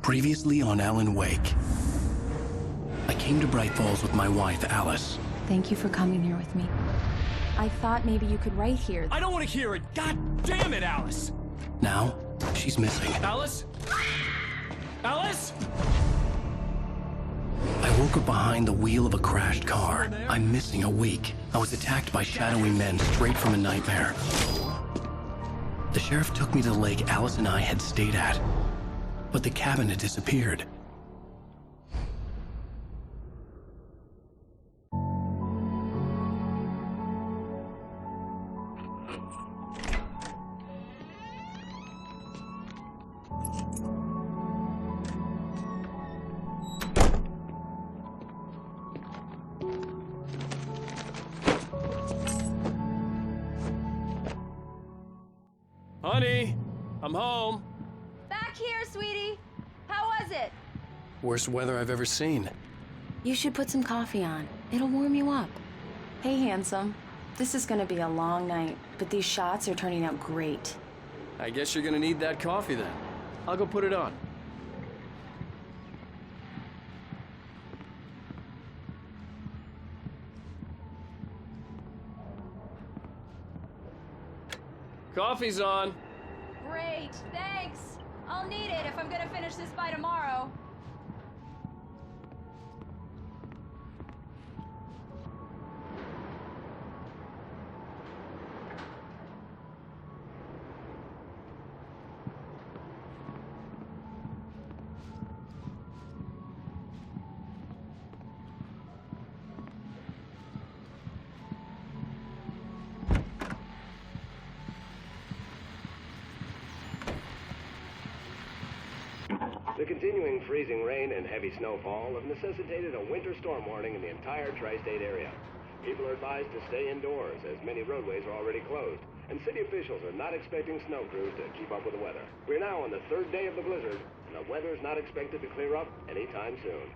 Previously on Alan Wake. I came to Bright Falls with my wife, Alice. Thank you for coming here with me. I thought maybe you could write here. I don't want to hear it! God damn it, Alice! Now, she's missing. Alice? Alice? I woke up behind the wheel of a crashed car. I'm missing a week. I was attacked by shadowy men straight from a nightmare. The sheriff took me to the lake Alice and I had stayed at, but the cabin had disappeared. Honey, I'm home. Back here, sweetie. How was it? Worst weather I've ever seen. You should put some coffee on. It'll warm you up. Hey, handsome. This is gonna be a long night, but these shots are turning out great. I guess you're gonna need that coffee then. I'll go put it on. Coffee's on. Great, thanks. I'll need it if I'm gonna finish this by tomorrow. The continuing freezing rain and heavy snowfall have necessitated a winter storm warning in the entire tri-state area. People are advised to stay indoors as many roadways are already closed, and city officials are not expecting snow crews to keep up with the weather. We're now on the third day of the blizzard, and the weather is not expected to clear up anytime soon.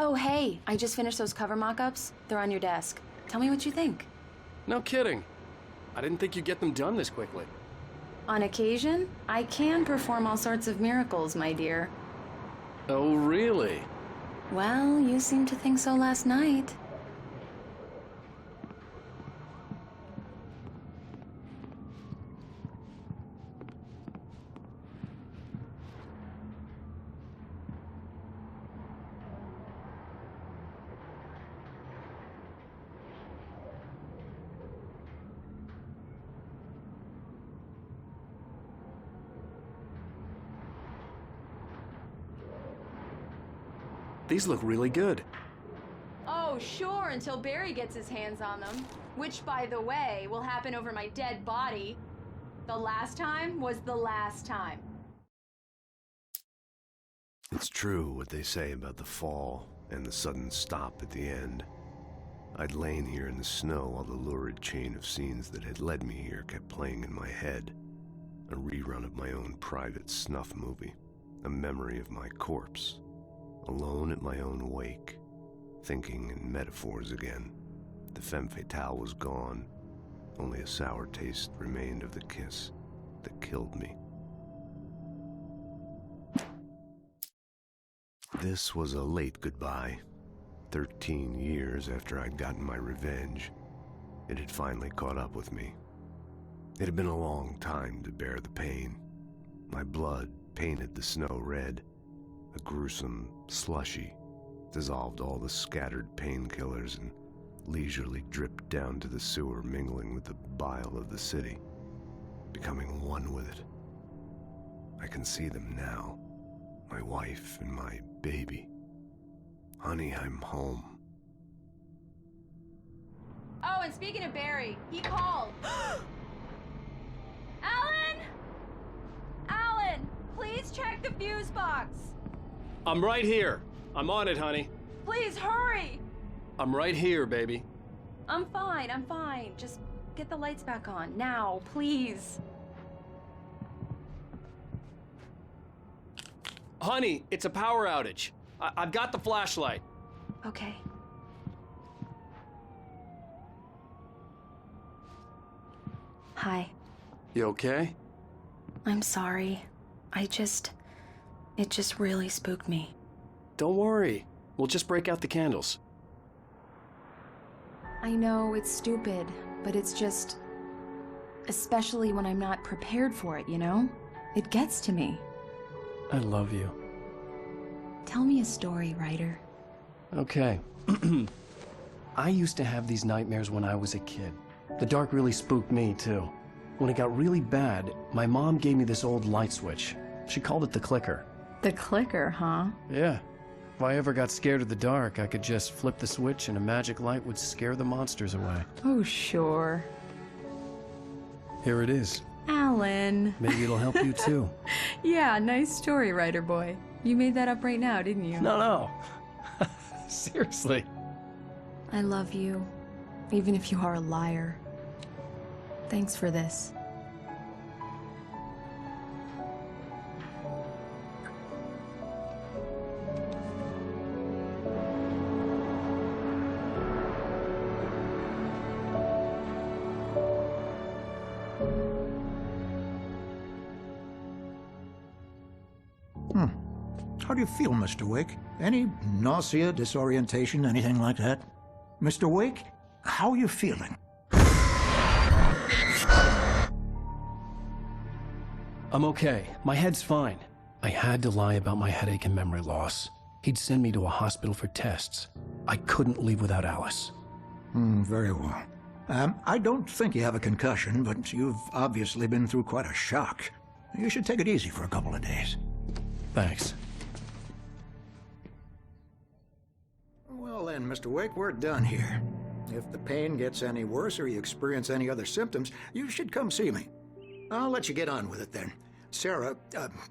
Oh, hey, I just finished those cover mock-ups. They're on your desk. Tell me what you think. No kidding. I didn't think you'd get them done this quickly. On occasion, I can perform all sorts of miracles, my dear. Oh, really? Well, you seemed to think so last night. These look really good. Oh, sure, until Barry gets his hands on them. Which, by the way, will happen over my dead body. The last time was the last time. It's true what they say about the fall and the sudden stop at the end. I'd lain here in the snow while the lurid chain of scenes that had led me here kept playing in my head. A rerun of my own private snuff movie. A memory of my corpse. Alone at my own wake, thinking in metaphors again. The femme fatale was gone. Only a sour taste remained of the kiss that killed me. This was a late goodbye. 13 years after I'd gotten my revenge, it had finally caught up with me. It had been a long time to bear the pain. My blood painted the snow red. A gruesome slushy dissolved all the scattered painkillers and leisurely dripped down to the sewer, mingling with the bile of the city, becoming one with it. I can see them now, my wife and my baby. Honey, I'm home. Oh, and speaking of Barry, he called. Alan! Alan, please check the fuse box. I'm right here. I'm on it, honey. Please hurry! I'm right here, baby. I'm fine, I'm fine. Just get the lights back on. Now, please. Honey, it's a power outage. I've got the flashlight. Okay. Hi. You okay? I'm sorry. It just really spooked me. Don't worry. We'll just break out the candles. I know it's stupid, but it's just... Especially when I'm not prepared for it, you know? It gets to me. I love you. Tell me a story, writer. Okay. I used to have these nightmares when I was a kid. The dark really spooked me, too. When it got really bad, my mom gave me this old light switch. She called it the clicker. The clicker, huh? Yeah. If I ever got scared of the dark, I could just flip the switch and a magic light would scare the monsters away. Oh, sure. Here it is. Alan. Maybe it'll help you, too. Yeah, nice story, writer boy. You made that up right now, didn't you? No. Seriously. I love you, even if you are a liar. Thanks for this. How do you feel, Mr. Wake? Any nausea, disorientation, anything like that? Mr. Wake, how are you feeling? I'm okay. My head's fine. I had to lie about my headache and memory loss. He'd send me to a hospital for tests. I couldn't leave without Alice. Very well. I don't think you have a concussion, but you've obviously been through quite a shock. You should take it easy for a couple of days. Thanks. Well then, Mr. Wake, we're done here. If the pain gets any worse or you experience any other symptoms, you should come see me. I'll let you get on with it then. Sarah,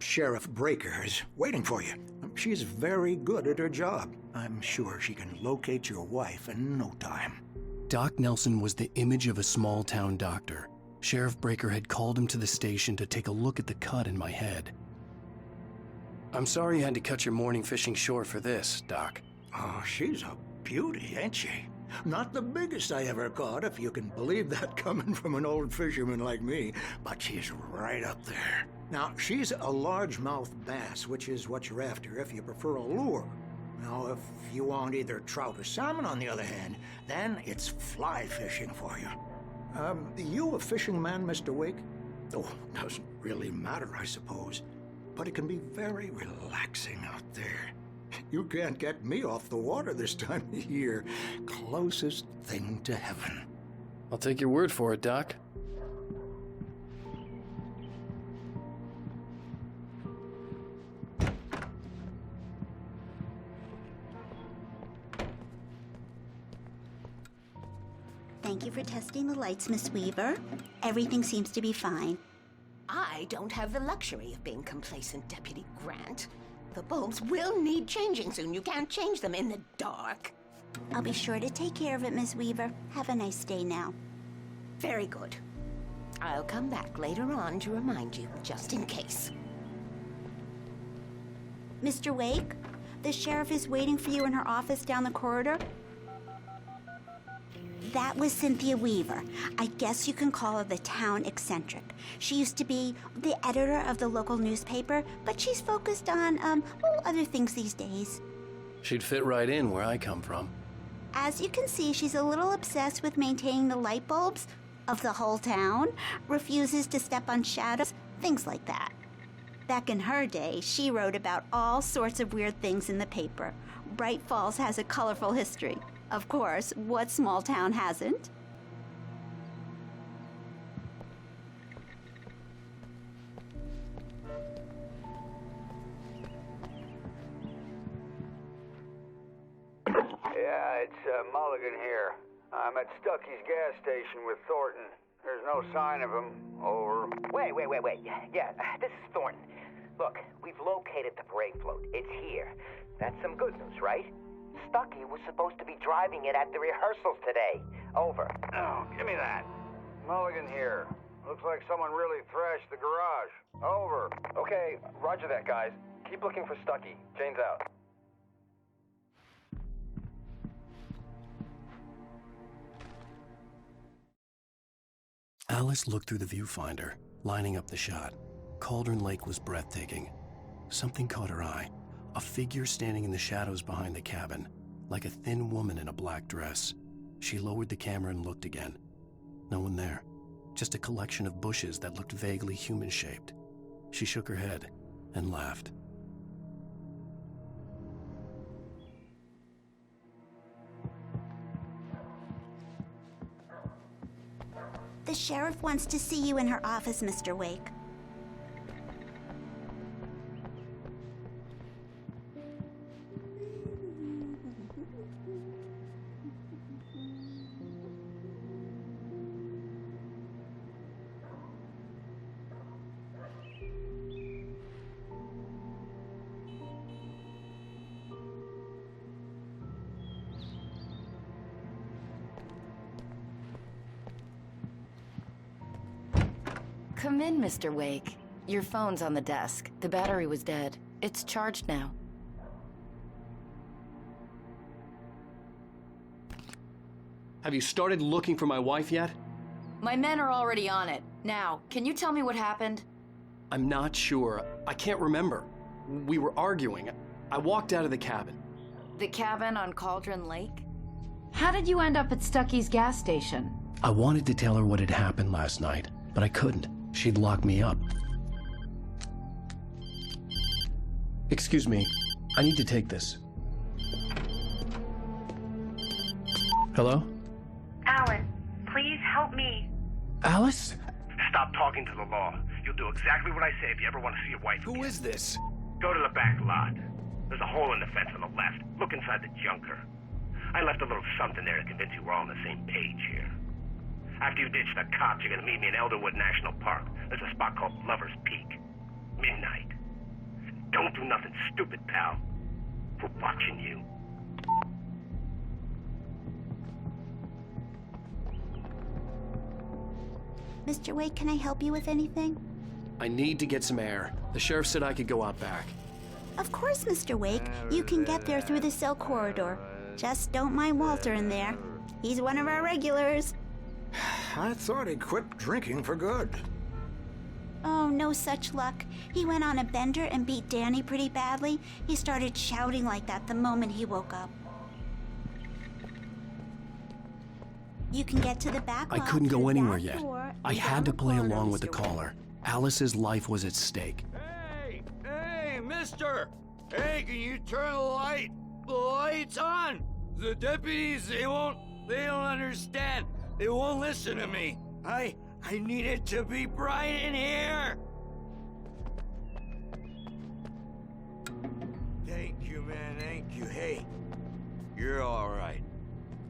Sheriff Breaker, is waiting for you. She's very good at her job. I'm sure she can locate your wife in no time. Doc Nelson was the image of a small-town doctor. Sheriff Breaker had called him to the station to take a look at the cut in my head. I'm sorry you had to cut your morning fishing short for this, Doc. Oh, she's a beauty, ain't she? Not the biggest I ever caught, if you can believe that coming from an old fisherman like me, but she's right up there. Now, she's a largemouth bass, which is what you're after if you prefer a lure. Now, if you want either trout or salmon, on the other hand, then it's fly fishing for you. You a fishing man, Mr. Wake? Oh, doesn't really matter, I suppose. But it can be very relaxing out there. You can't get me off the water this time of year. Closest thing to heaven. I'll take your word for it, Doc. Thank you for testing the lights, Miss Weaver. Everything seems to be fine. I don't have the luxury of being complacent, Deputy Grant. The bulbs will need changing soon. You can't change them in the dark. I'll be sure to take care of it, Miss Weaver. Have a nice day now. Very good. I'll come back later on to remind you, just in case. Mr. Wake, the sheriff is waiting for you in her office down the corridor. That was Cynthia Weaver. I guess you can call her the town eccentric. She used to be the editor of the local newspaper, but she's focused on, other things these days. She'd fit right in where I come from. As you can see, she's a little obsessed with maintaining the light bulbs of the whole town, refuses to step on shadows, things like that. Back in her day, she wrote about all sorts of weird things in the paper. Bright Falls has a colorful history. Of course, what small town hasn't? Yeah, it's Mulligan here. I'm at Stucky's gas station with Thornton. There's no sign of him. Over. Wait. Yeah, this is Thornton. Look, we've located the parade float. It's here. That's some good news, right? Stucky was supposed to be driving it at the rehearsals today. Over. Oh, give me that. Mulligan here. Looks like someone really thrashed the garage. Over. Okay, roger that, guys. Keep looking for Stucky. Jane's out. Alice looked through the viewfinder, lining up the shot. Cauldron Lake was breathtaking. Something caught her eye. A figure standing in the shadows behind the cabin, like a thin woman in a black dress. She lowered the camera and looked again. No one there. Just a collection of bushes that looked vaguely human-shaped. She shook her head and laughed. The sheriff wants to see you in her office, Mr. Wake. Come in, Mr. Wake. Your phone's on the desk. The battery was dead. It's charged now. Have you started looking for my wife yet? My men are already on it. Now, can you tell me what happened? I'm not sure. I can't remember. We were arguing. I walked out of the cabin. The cabin on Cauldron Lake? How did you end up at Stucky's gas station? I wanted to tell her what had happened last night, but I couldn't. She'd lock me up. Excuse me, I need to take this. Hello? Alan, please help me. Alice? Stop talking to the law. You'll do exactly what I say if you ever want to see your wife again. Who is this? Go to the back lot. There's a hole in the fence on the left. Look inside the junker. I left a little something there to convince you we're all on the same page here. After you ditch the cops, you're gonna meet me in Elderwood National Park. There's a spot called Lover's Peak. Midnight. Don't do nothing stupid, pal. We're watching you. Mr. Wake, can I help you with anything? I need to get some air. The sheriff said I could go out back. Of course, Mr. Wake. You can get there through the cell corridor. Just don't mind Walter in there. He's one of our regulars. I thought he quit drinking for good. Oh, no such luck. He went on a bender and beat Danny pretty badly. He started shouting like that the moment he woke up. You can get to the back I lot couldn't through go the anywhere back yet. door I and had down to the play corridor, along with the Mr. Wake. caller. Alice's life was at stake. Hey, mister! Hey, can you turn the light? The light's on! The deputies, they don't understand. They won't listen to me. I need it to be bright in here! Thank you, man, thank you. Hey, you're alright.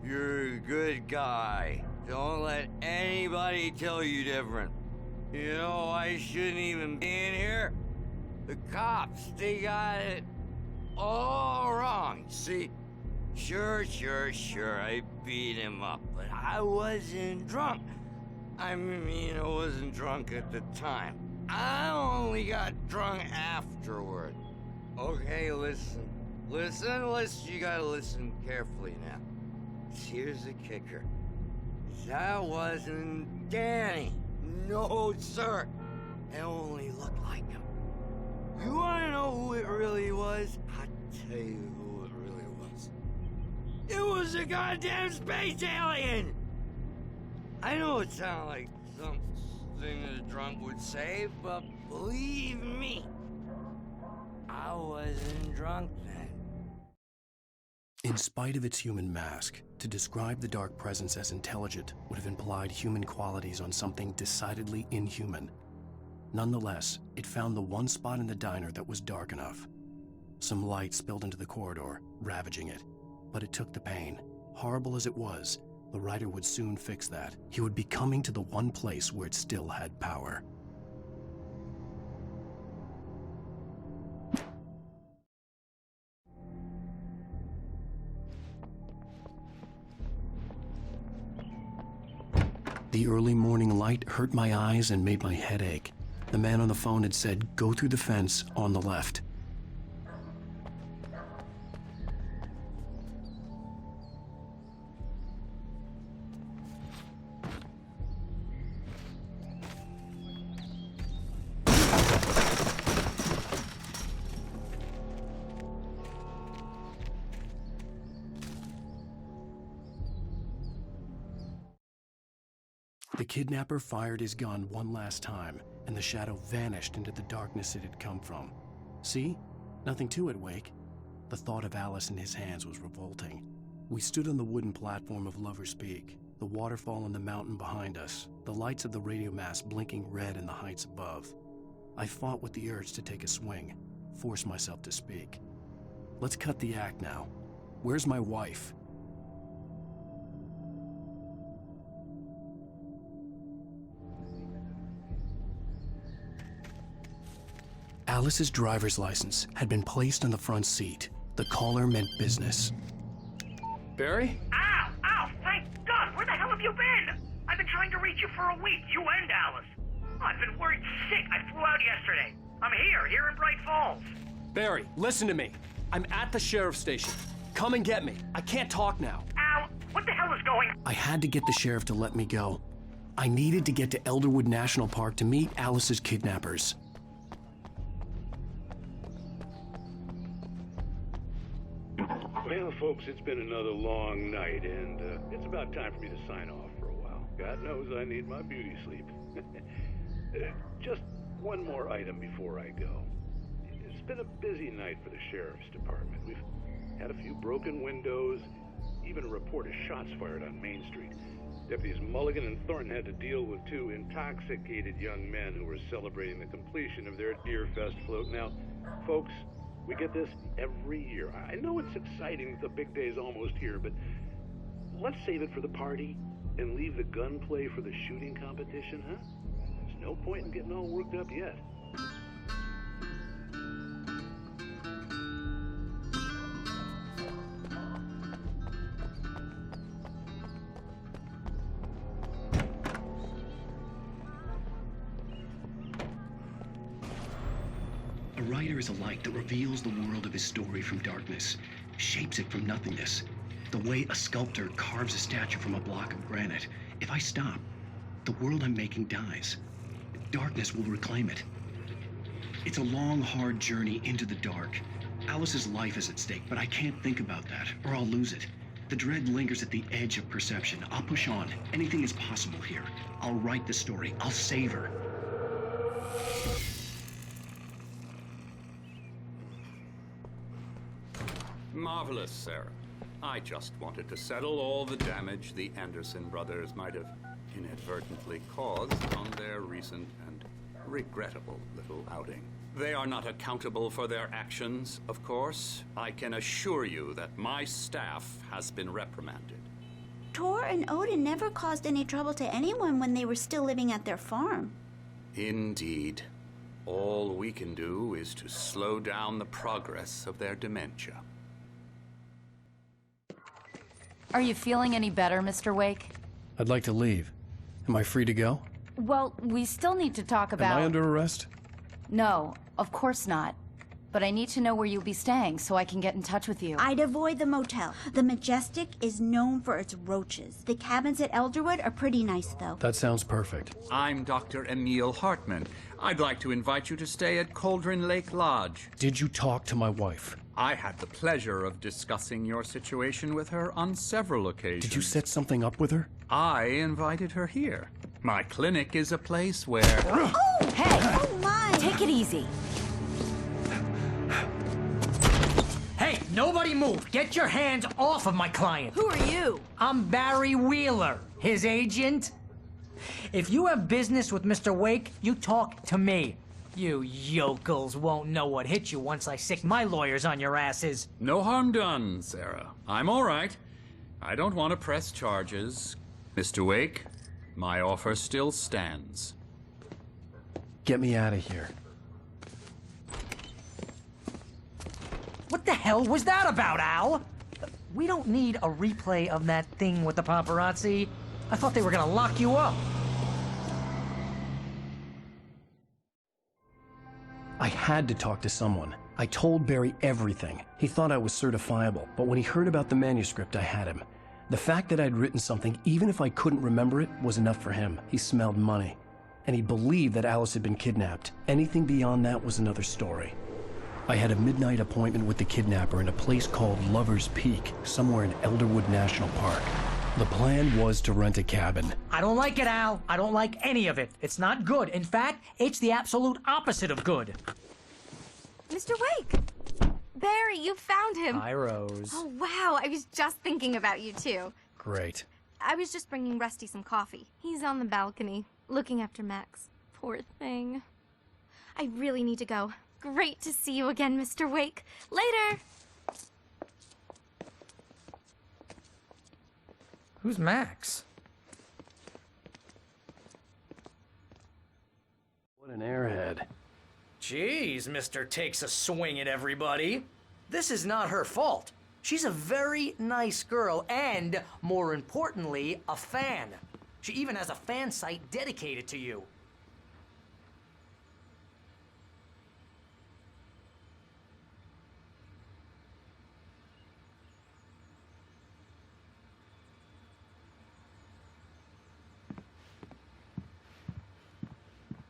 You're a good guy. Don't let anybody tell you different. You know, I shouldn't even be in here. The cops, they got it all wrong. See, sure, I beat him up, but I wasn't drunk. I mean, I wasn't drunk at the time. I only got drunk afterward. Okay, listen. You gotta listen carefully now. Here's the kicker. That wasn't Danny. No, sir. It only looked like him. You wanna know who it really was? I'll tell you who it really was. It was a goddamn space alien! I know it sounds like something that a drunk would say, but believe me, I wasn't drunk then. In spite of its human mask, to describe the dark presence as intelligent would have implied human qualities on something decidedly inhuman. Nonetheless, it found the one spot in the diner that was dark enough. Some light spilled into the corridor, ravaging it. But it took the pain. Horrible as it was, the writer would soon fix that. He would be coming to the one place where it still had power. The early morning light hurt my eyes and made my head ache. The man on the phone had said, "Go through the fence on the left." The kidnapper fired his gun one last time, and the shadow vanished into the darkness it had come from. See? Nothing to it, Wake. The thought of Alice in his hands was revolting. We stood on the wooden platform of Lover's Peak, the waterfall on the mountain behind us, the lights of the radio mast blinking red in the heights above. I fought with the urge to take a swing, force myself to speak. Let's cut the act now. Where's my wife? Alice's driver's license had been placed on the front seat. The caller meant business. Barry? Ow! Ow! Thank God! Where the hell have you been? I've been trying to reach you for a week, you and Alice. Oh, I've been worried sick. I flew out yesterday. I'm here in Bright Falls. Barry, listen to me. I'm at the sheriff's station. Come and get me. I can't talk now. Ow! What the hell is going on? I had to get the sheriff to let me go. I needed to get to Elderwood National Park to meet Alice's kidnappers. Well, folks, it's been another long night, and it's about time for me to sign off for a while. God knows I need my beauty sleep. Just one more item before I go. It's been a busy night for the sheriff's department. We've had a few broken windows, even a report of shots fired on Main Street. Deputies Mulligan and Thornton had to deal with two intoxicated young men who were celebrating the completion of their Deer Fest float. Now, folks, we get this every year. I know it's exciting, the big day's almost here, but let's save it for the party and leave the gunplay for the shooting competition, huh? There's no point in getting all worked up yet. A writer is a light that reveals the world of his story from darkness, shapes it from nothingness. The way a sculptor carves a statue from a block of granite. If I stop, the world I'm making dies. Darkness will reclaim it. It's a long, hard journey into the dark. Alice's life is at stake, but I can't think about that, or I'll lose it. The dread lingers at the edge of perception. I'll push on. Anything is possible here. I'll write the story. I'll save her. Marvelous, Sarah. I just wanted to settle all the damage the Anderson brothers might have inadvertently caused on their recent and regrettable little outing. They are not accountable for their actions, of course. I can assure you that my staff has been reprimanded. Tor and Odin never caused any trouble to anyone when they were still living at their farm. Indeed. All we can do is to slow down the progress of their dementia. Are you feeling any better, Mr. Wake? I'd like to leave. Am I free to go? Well, we still need to talk about... Am I under arrest? No, of course not. But I need to know where you'll be staying so I can get in touch with you. I'd avoid the motel. The Majestic is known for its roaches. The cabins at Elderwood are pretty nice, though. That sounds perfect. I'm Dr. Emil Hartman. I'd like to invite you to stay at Cauldron Lake Lodge. Did you talk to my wife? I had the pleasure of discussing your situation with her on several occasions. Did you set something up with her? I invited her here. My clinic is a place where... Oh! Hey! Oh, my! Take it easy. Hey, nobody move! Get your hands off of my client! Who are you? I'm Barry Wheeler, his agent. If you have business with Mr. Wake, you talk to me. You yokels won't know what hit you once I sick my lawyers on your asses. No harm done, Sarah. I'm all right. I don't want to press charges. Mr. Wake, my offer still stands. Get me out of here. What the hell was that about, Al? We don't need a replay of that thing with the paparazzi. I thought they were gonna lock you up. I had to talk to someone. I told Barry everything. He thought I was certifiable, but when he heard about the manuscript, I had him. The fact that I'd written something, even if I couldn't remember it, was enough for him. He smelled money. And he believed that Alice had been kidnapped. Anything beyond that was another story. I had a midnight appointment with the kidnapper in a place called Lover's Peak, somewhere in Elderwood National Park. The plan was to rent a cabin. I don't like it, Al. I don't like any of it. It's not good. In fact, it's the absolute opposite of good. Mr. Wake! Barry, you found him. Hi, Rose. Oh, wow. I was just thinking about you, too. Great. I was just bringing Rusty some coffee. He's on the balcony, looking after Max. Poor thing. I really need to go. Great to see you again, Mr. Wake. Later! Who's Max? What an airhead. Jeez, Mr. Takes a swing at everybody. This is not her fault. She's a very nice girl and, more importantly, a fan. She even has a fan site dedicated to you.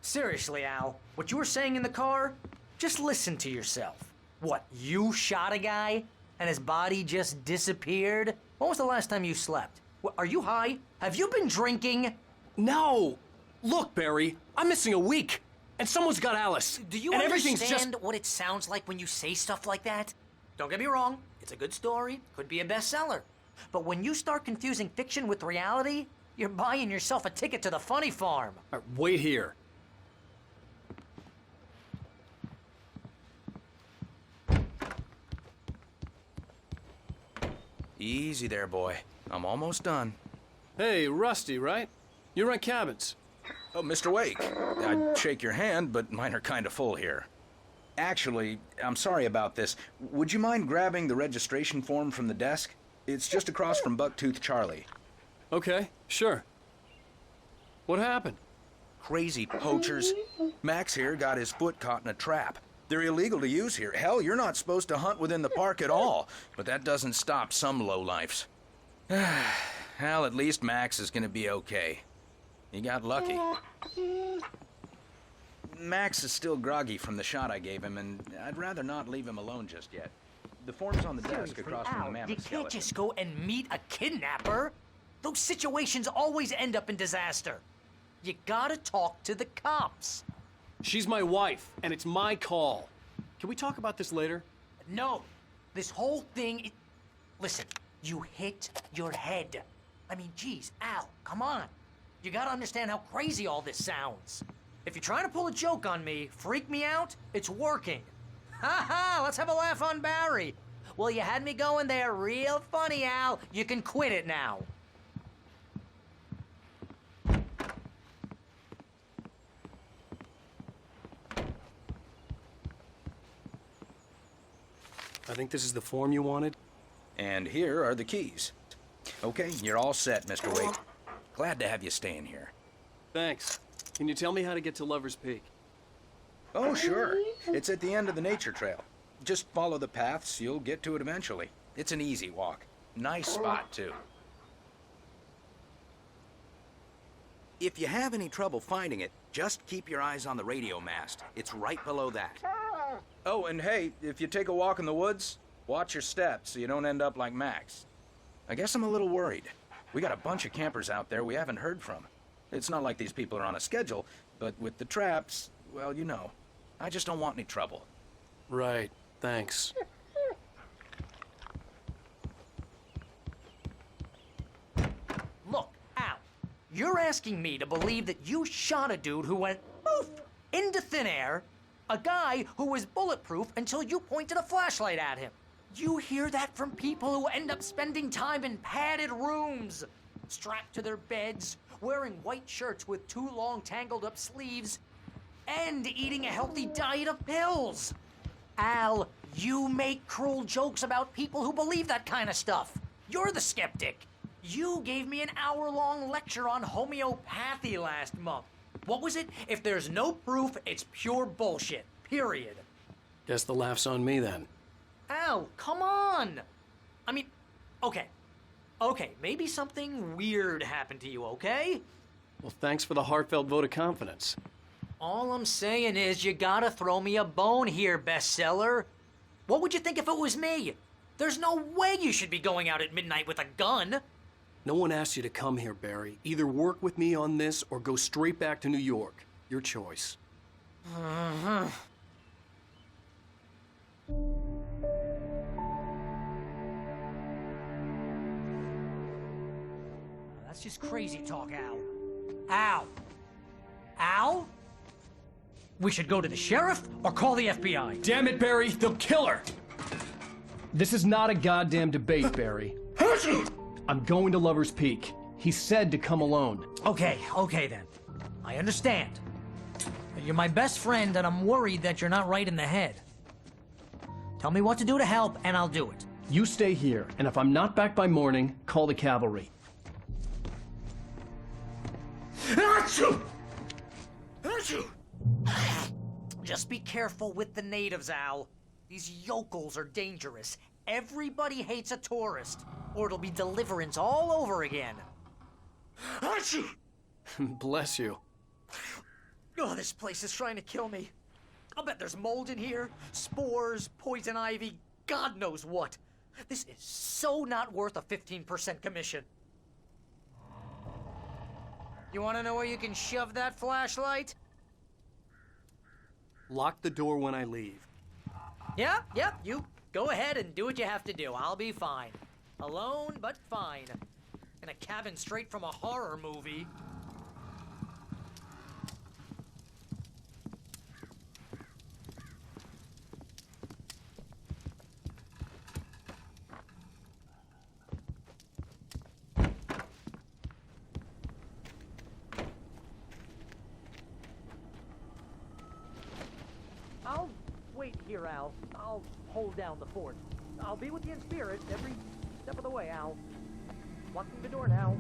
Seriously, Al, what you were saying in the car, just listen to yourself. What, you shot a guy and his body just disappeared? When was the last time you slept? What, are you high? Have you been drinking? No! Look, Barry, I'm missing a week, and someone's got Alice. Do you and understand what it sounds like when you say stuff like that? Don't get me wrong, it's a good story, could be a bestseller. But when you start confusing fiction with reality, you're buying yourself a ticket to the funny farm. All right, wait here. Easy there, boy. I'm almost done. Hey, Rusty, right? You rent cabins. Oh, Mr. Wake. I'd shake your hand, but mine are kind of full here. Actually, I'm sorry about this. Would you mind grabbing the registration form from the desk? It's just across from Bucktooth Charlie. Okay, sure. What happened? Crazy poachers. Max here got his foot caught in a trap. They're illegal to use here. Hell, you're not supposed to hunt within the park at all. But that doesn't stop some lowlifes. Well, at least Max is gonna be okay. He got lucky. Max is still groggy from the shot I gave him, and I'd rather not leave him alone just yet. The form's on the desk across from the Al, mammoth you can't skeleton. just go and meet a kidnapper. Those situations always end up in disaster. You gotta talk to the cops. She's my wife, and it's my call. Can we talk about this later? No. This whole thing... Listen, you hit your head. I mean, geez, Al, come on. You gotta understand how crazy all this sounds. If you're trying to pull a joke on me, freak me out, it's working. Ha ha, let's have a laugh on Barry. Well, you had me going there real funny, Al. You can quit it now. I think this is the form you wanted. And here are the keys. Okay, you're all set, Mr. Wake. Glad to have you staying here. Thanks. Can you tell me how to get to Lover's Peak? Oh, sure. It's at the end of the nature trail. Just follow the paths, you'll get to it eventually. It's an easy walk. Nice spot, too. If you have any trouble finding it, just keep your eyes on the radio mast. It's right below that. Oh, and hey, if you take a walk in the woods, watch your steps so you don't end up like Max. I guess I'm a little worried. We got a bunch of campers out there we haven't heard from. It's not like these people are on a schedule, but with the traps, well, you know. I just don't want any trouble. Right, thanks. Look, Al, you're asking me to believe that you shot a dude who went poof into thin air, a guy who was bulletproof until you pointed a flashlight at him. You hear that from people who end up spending time in padded rooms, strapped to their beds, wearing white shirts with too long tangled up sleeves, and eating a healthy diet of pills. Al, you make cruel jokes about people who believe that kind of stuff. You're the skeptic. You gave me an hour-long lecture on homeopathy last month. What was it? If there's no proof, it's pure bullshit. Period. Guess the laugh's on me then. Al, come on! I mean, okay. Okay, maybe something weird happened to you, okay? Well, thanks for the heartfelt vote of confidence. All I'm saying is you gotta throw me a bone here, bestseller. What would you think if it was me? There's no way you should be going out at midnight with a gun. No one asked you to come here, Barry. Either work with me on this or go straight back to New York. Your choice. That's just crazy talk, Al. Al! Al? We should go to the sheriff or call the FBI. Damn it, Barry, they'll kill her! This is not a goddamn debate, Barry. I'm going to Lover's Peak. He said to come alone. Okay then. I understand. You're my best friend, and I'm worried that you're not right in the head. Tell me what to do to help, and I'll do it. You stay here, and if I'm not back by morning, call the cavalry. Achoo! Achoo! Just be careful with the natives, Al. These yokels are dangerous. Everybody hates a tourist, or it'll be Deliverance all over again. Achoo! Bless you. Oh, this place is trying to kill me. I'll bet there's mold in here, spores, poison ivy, God knows what. This is so not worth a 15% commission. You want to know where you can shove that flashlight? Lock the door when I leave. Yep, you go ahead and do what you have to do. I'll be fine. Alone, but fine. In a cabin straight from a horror movie. I'll wait here, Al. I'll hold down the fort. I'll be with you in spirit every step of the way, Al. Locking the door now.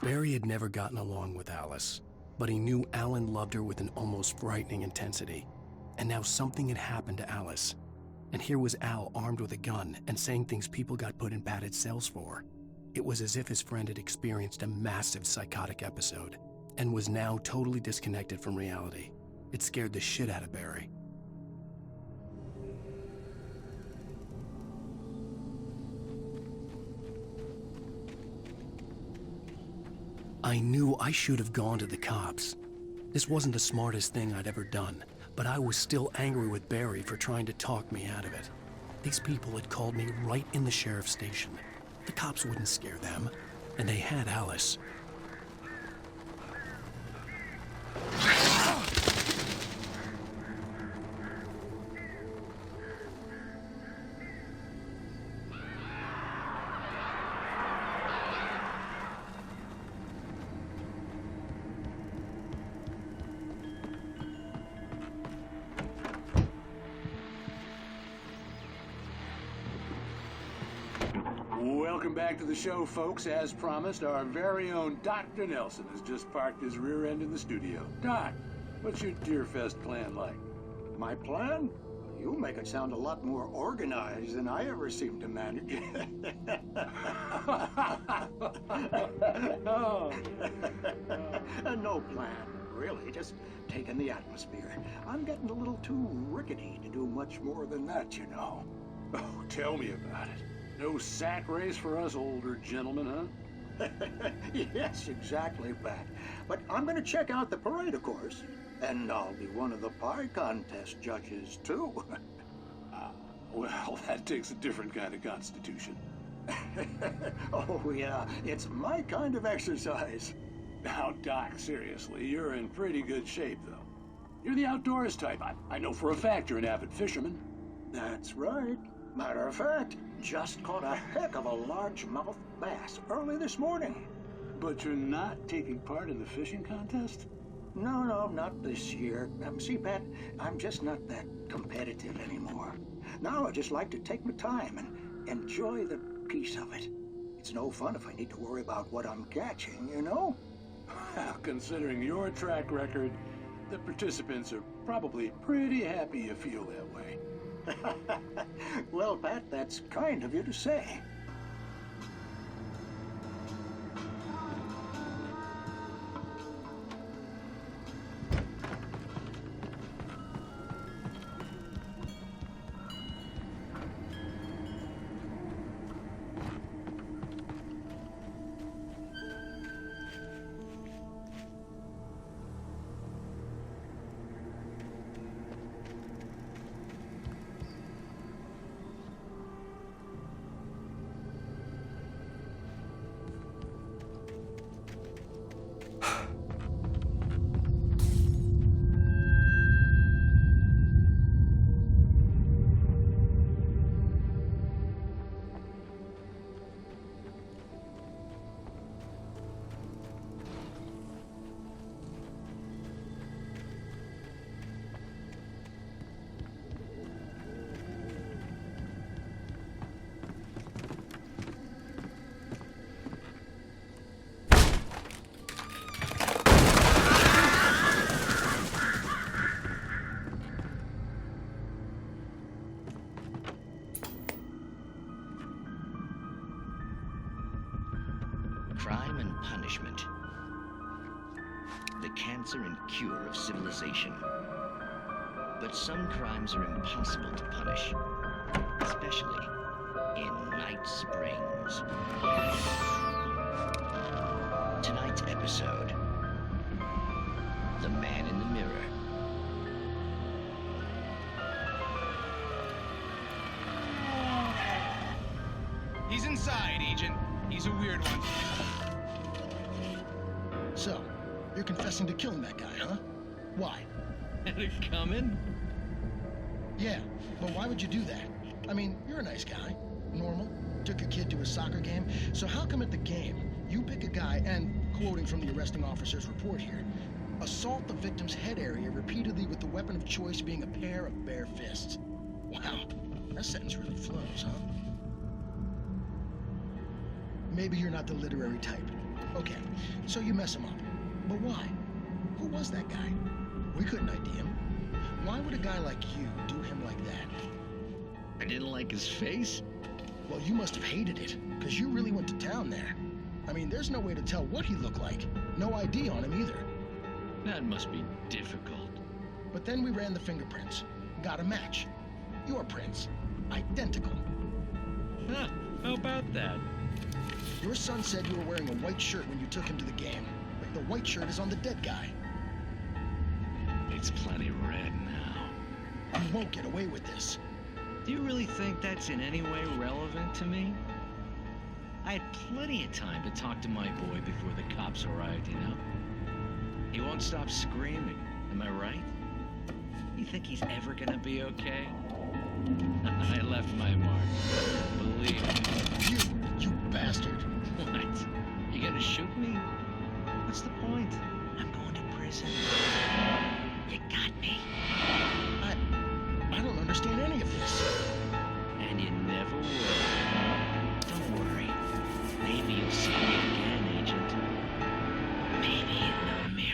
Barry had never gotten along with Alice, but he knew Alan loved her with an almost frightening intensity. And now something had happened to Alice. And here was Al armed with a gun and saying things people got put in padded cells for. It was as if his friend had experienced a massive psychotic episode and was now totally disconnected from reality. It scared the shit out of Barry. I knew I should have gone to the cops. This wasn't the smartest thing I'd ever done, but I was still angry with Barry for trying to talk me out of it. These people had called me right in the sheriff's station. The cops wouldn't scare them, and they had Alice. Welcome back to the show, folks. As promised, our very own Dr. Nelson has just parked his rear end in the studio. Doc, what's your Deerfest plan like? My plan? You make it sound a lot more organized than I ever seem to manage. No plan, really. Just taking the atmosphere. I'm getting a little too rickety to do much more than that, you know. Oh, tell me about it. No sack race for us older gentlemen, huh? Yes, exactly, Pat. But I'm going to check out the parade, of course. And I'll be one of the pie contest judges, too. Well, that takes a different kind of constitution. Oh, yeah. It's my kind of exercise. Now, Doc, seriously, you're in pretty good shape, though. You're the outdoors type. I know for a fact you're an avid fisherman. That's right. Matter of fact, just caught a heck of a largemouth bass early this morning. But you're not taking part in the fishing contest? No, not this year. See, Pat, I'm just not that competitive anymore. Now I just like to take my time and enjoy the peace of it. It's no fun if I need to worry about what I'm catching, you know? Well, considering your track record, the participants are probably pretty happy you feel that way. Well, Pat, that's kind of you to say. crime and punishment. The cancer and cure of civilization. But some crimes are impossible to punish, especially in Night Springs. Tonight's episode, The Man in the Mirror. He's inside, Agent. He's a weird one. So, you're confessing to killing that guy, huh? Why? Had it coming? Yeah, but why would you do that? I mean, you're a nice guy. Normal. Took your kid to a soccer game. So how come at the game, you pick a guy and, quoting from the arresting officer's report here, assault the victim's head area repeatedly with the weapon of choice being a pair of bare fists? Wow, that sentence really flows, huh? Maybe you're not the literary type. Okay, so you mess him up. But why? Who was that guy? We couldn't ID him. Why would a guy like you do him like that? I didn't like his face? Well, you must have hated it, because you really went to town there. I mean, there's no way to tell what he looked like. No ID on him either. That must be difficult. But then we ran the fingerprints. Got a match. Your prints. Identical. Huh, how about that? Your son said you were wearing a white shirt when you took him to the game. But the white shirt is on the dead guy. It's plenty red now. You won't get away with this. Do you really think that's in any way relevant to me? I had plenty of time to talk to my boy before the cops arrived, you know? He won't stop screaming, am I right? You think he's ever gonna be okay? I left my mark. Believe me. You bastard. What? You gonna shoot me? What's the point? I'm going to prison. You got me. I don't understand any of this. And you never will. Don't worry. Maybe you'll see me again, Agent. Maybe in the mirror.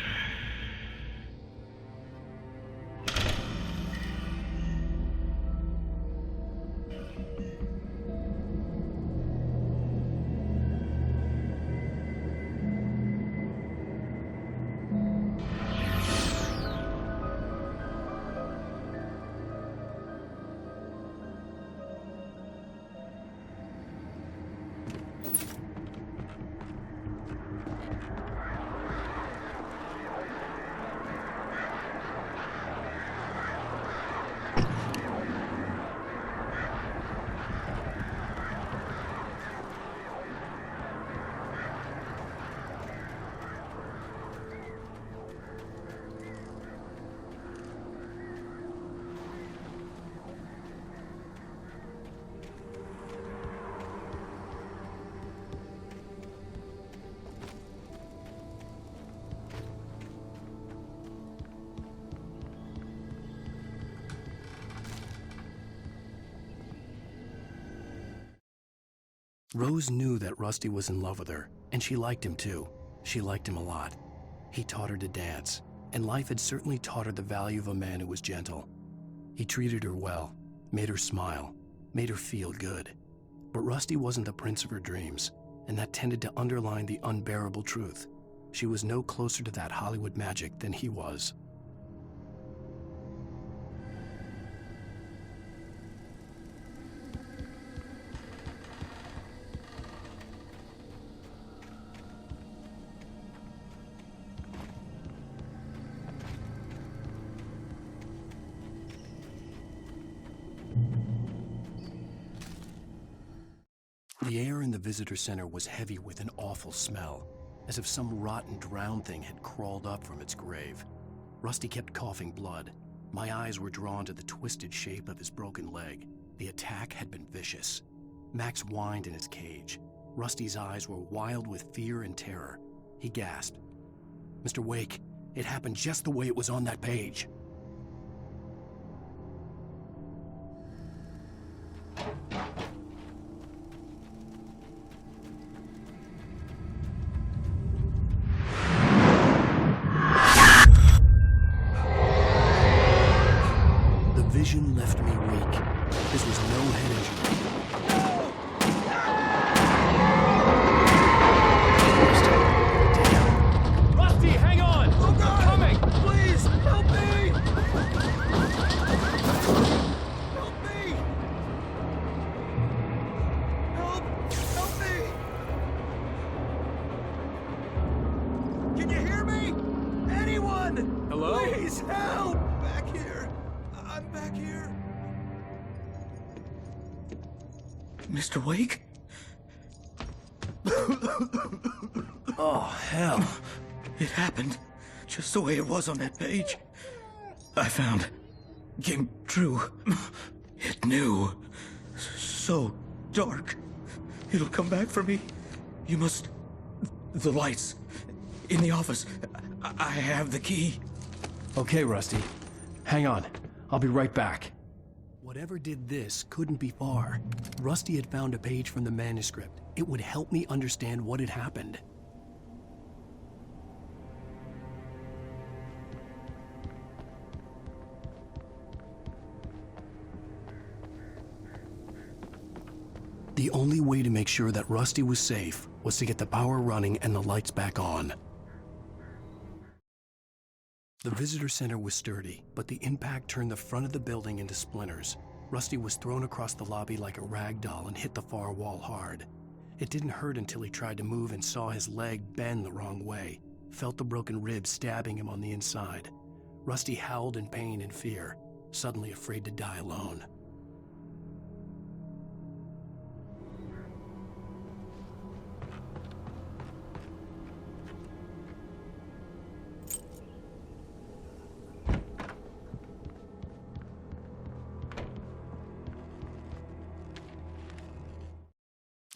Rose knew that Rusty was in love with her, and she liked him too. She liked him a lot. He taught her to dance, and life had certainly taught her the value of a man who was gentle. He treated her well, made her smile, made her feel good. But Rusty wasn't the prince of her dreams, and that tended to underline the unbearable truth. She was no closer to that Hollywood magic than he was. The air in the visitor center was heavy with an awful smell, as if some rotten drowned thing had crawled up from its grave. Rusty kept coughing blood. My eyes were drawn to the twisted shape of his broken leg. The attack had been vicious. Max whined in his cage. Rusty's eyes were wild with fear and terror. He gasped. "Mr. Wake, it happened just the way it was on that page." Vision left me weak. This was no head injury. Please help! Back here. I'm back here. Mr. Wake? Oh, hell. It happened just the way it was on that page. I found. Came true. It knew. So dark. It'll come back for me. You must... The lights. In the office. I have the key. Okay, Rusty. Hang on. I'll be right back. Whatever did this couldn't be far. Rusty had found a page from the manuscript. It would help me understand what had happened. The only way to make sure that Rusty was safe was to get the power running and the lights back on. The visitor center was sturdy, but the impact turned the front of the building into splinters. Rusty was thrown across the lobby like a rag doll and hit the far wall hard. It didn't hurt until he tried to move and saw his leg bend the wrong way, felt the broken rib stabbing him on the inside. Rusty howled in pain and fear, suddenly afraid to die alone.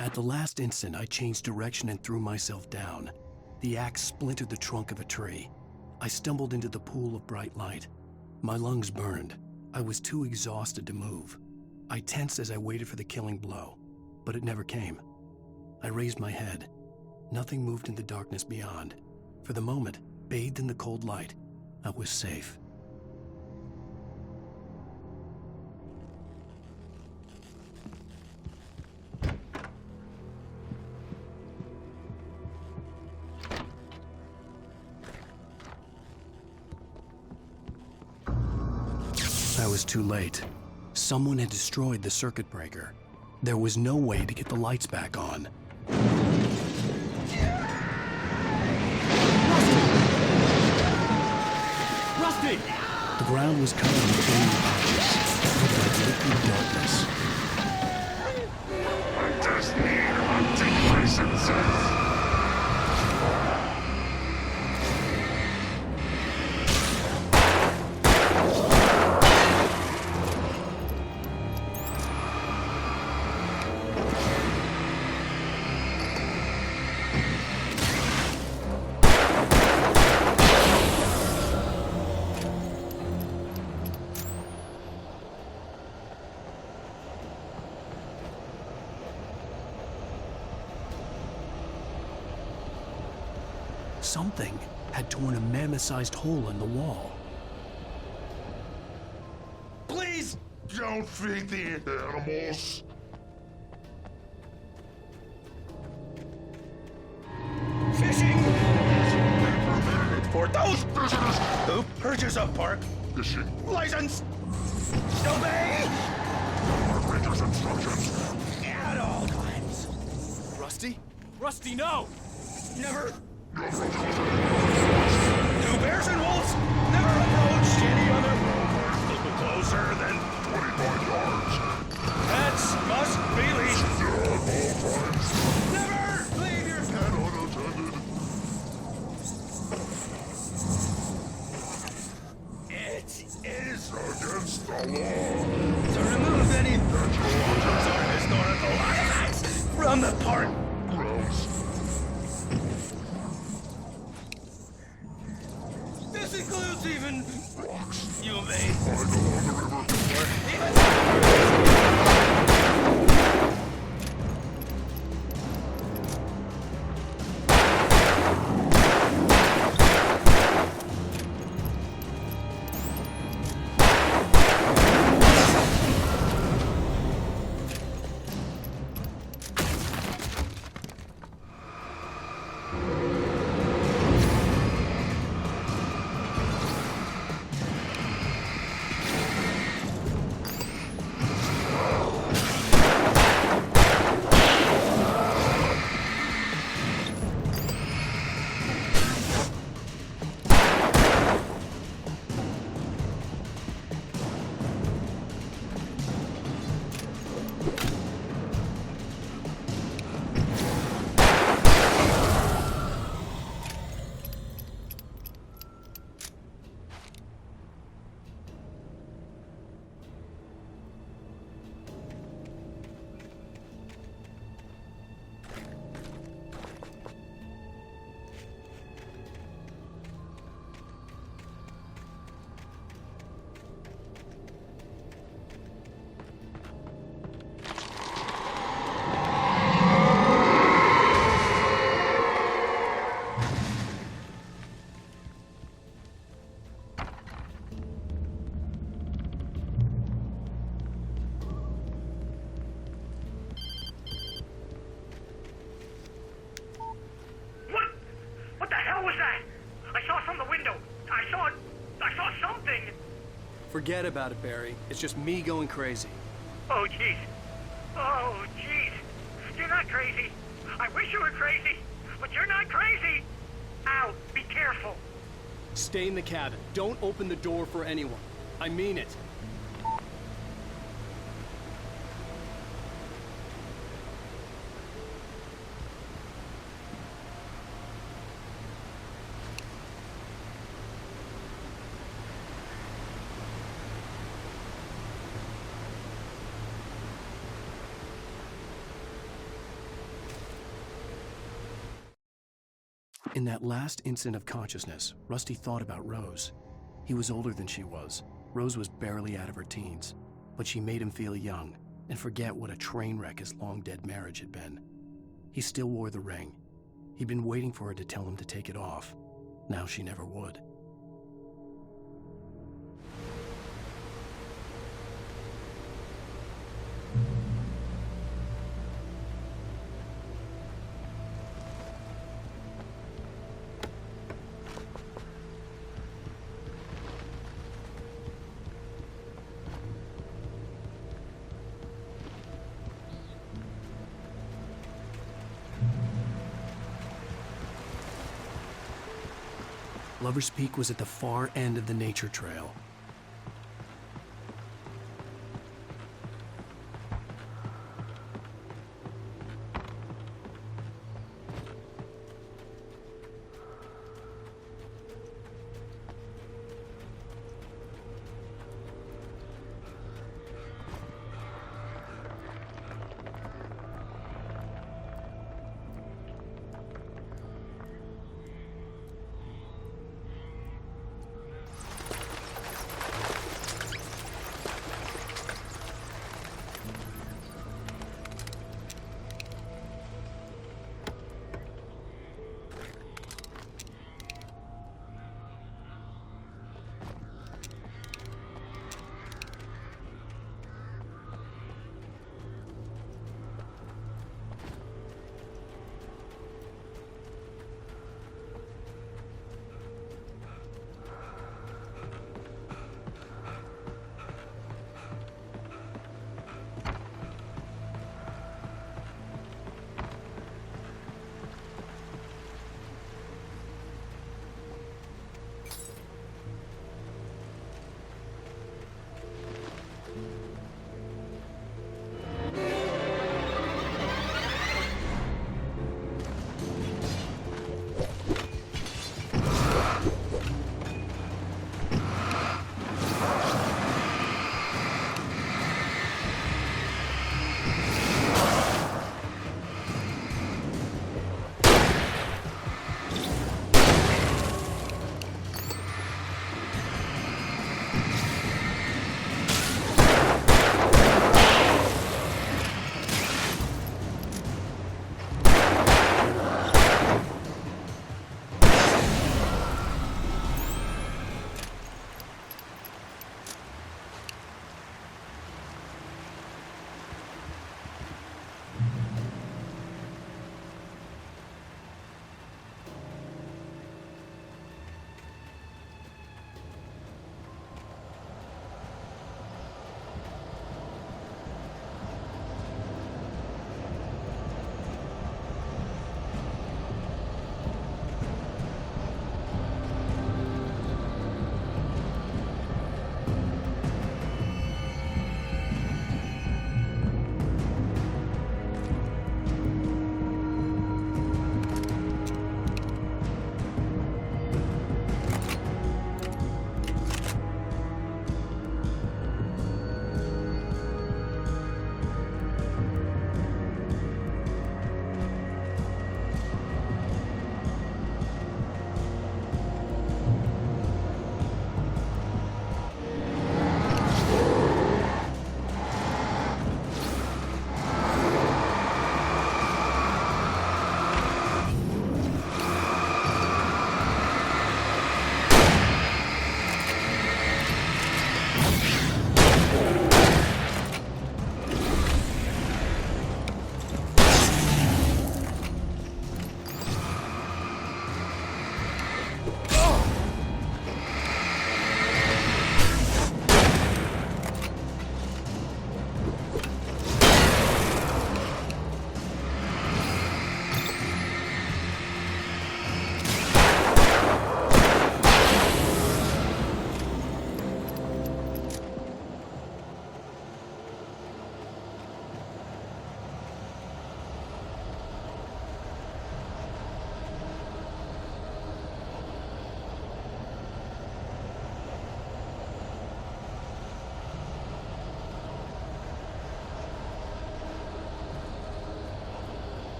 At the last instant, I changed direction and threw myself down. The axe splintered the trunk of a tree. I stumbled into the pool of bright light. My lungs burned. I was too exhausted to move. I tensed as I waited for the killing blow, but it never came. I raised my head. Nothing moved in the darkness beyond. For the moment, bathed in the cold light, I was safe. I was too late. Someone had destroyed the circuit breaker. There was no way to get the lights back on. Rusty! The ground was covered in flaming patches, covered by liquid darkness. My destiny hunting licenses. Something had torn a mammoth-sized hole in the wall. Please don't feed the animals. Fishing! For those visitors who purchase a park fishing license, obey Ranger's instructions. at all times. Rusty? Rusty, no! Never. Do bears and wolves never approach any other closer than 25 yards. Pets must be leashed. Never leave your And unattended. It is Against the law. to remove any photos or historical artifacts from the park. Gross. This includes even Rocks. you may. I go on the river. Or even Forget about it, Barry. It's just me going crazy. Oh, jeez. Oh, jeez. You're not crazy. I wish you were crazy, but you're not crazy. Ow, be careful. Stay in the cabin. Don't open the door for anyone. I mean it. In that last instant of consciousness, Rusty thought about Rose. He was older than she was. Rose was barely out of her teens, but she made him feel young and forget what a train wreck his long-dead marriage had been. He still wore the ring. He'd been waiting for her to tell him to take it off. Now she never would. Lover's Peak was at the far end of the nature trail.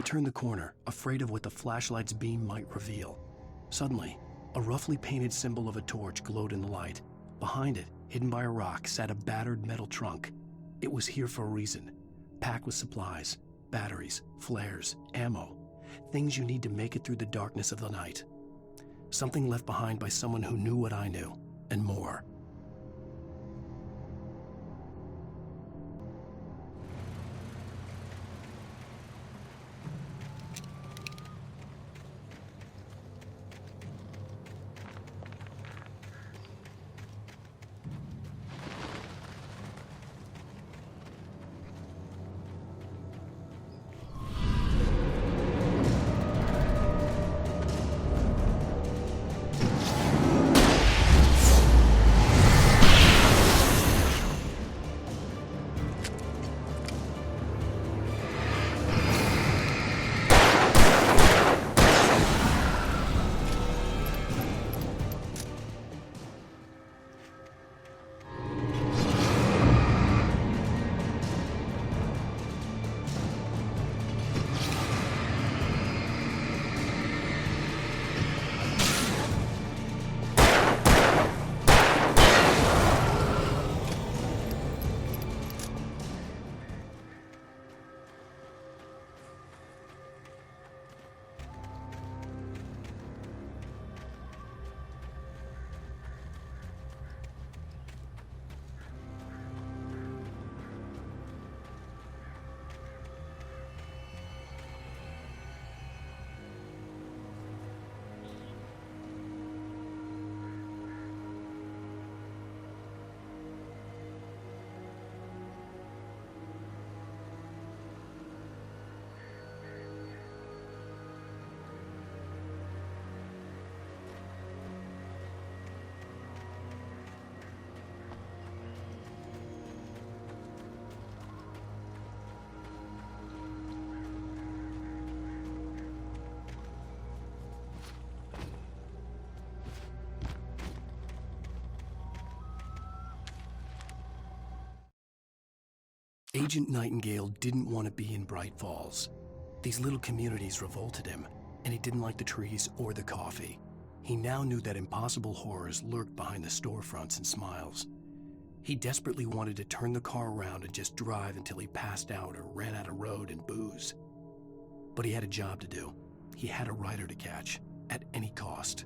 I turned the corner, afraid of what the flashlight's beam might reveal. Suddenly, a roughly painted symbol of a torch glowed in the light. Behind it, hidden by a rock, sat a battered metal trunk. It was here for a reason, packed with supplies, batteries, flares, ammo, things you need to make it through the darkness of the night. Something left behind by someone who knew what I knew, and more. Agent Nightingale didn't want to be in Bright Falls. These little communities revolted him, and he didn't like the trees or the coffee. He now knew that impossible horrors lurked behind the storefronts and smiles. He desperately wanted to turn the car around and just drive until he passed out or ran out of road and booze. But he had a job to do. He had a rider to catch, at any cost.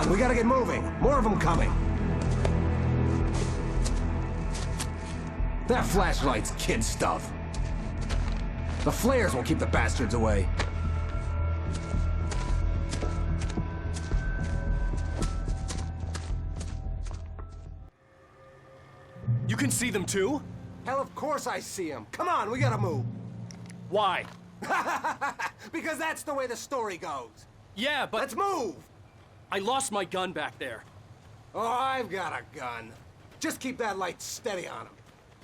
We gotta get moving. More of them coming. That flashlight's kid stuff. The flares will keep the bastards away. You can see them too? Hell, of course I see them. Come on, we gotta move. Why? Because that's the way the story goes. Yeah, but... Let's move! I lost my gun back there. Oh, I've got a gun. Just keep that light steady on him.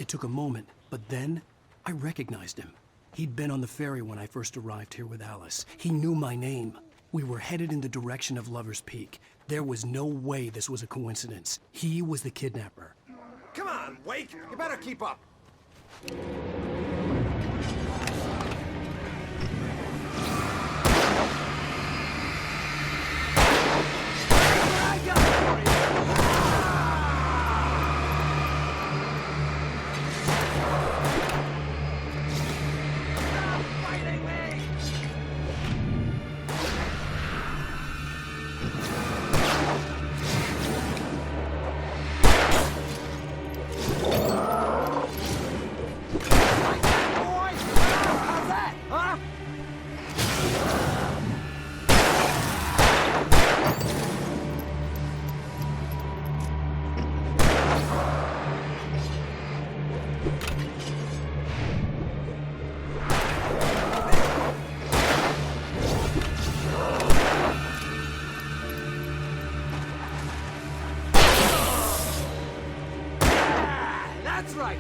It took a moment, but then I recognized him. He'd been on the ferry when I first arrived here with Alice. He knew my name. We were headed in the direction of Lover's Peak. There was no way this was a coincidence. He was the kidnapper. Come on, Wake! You better keep up! That's right!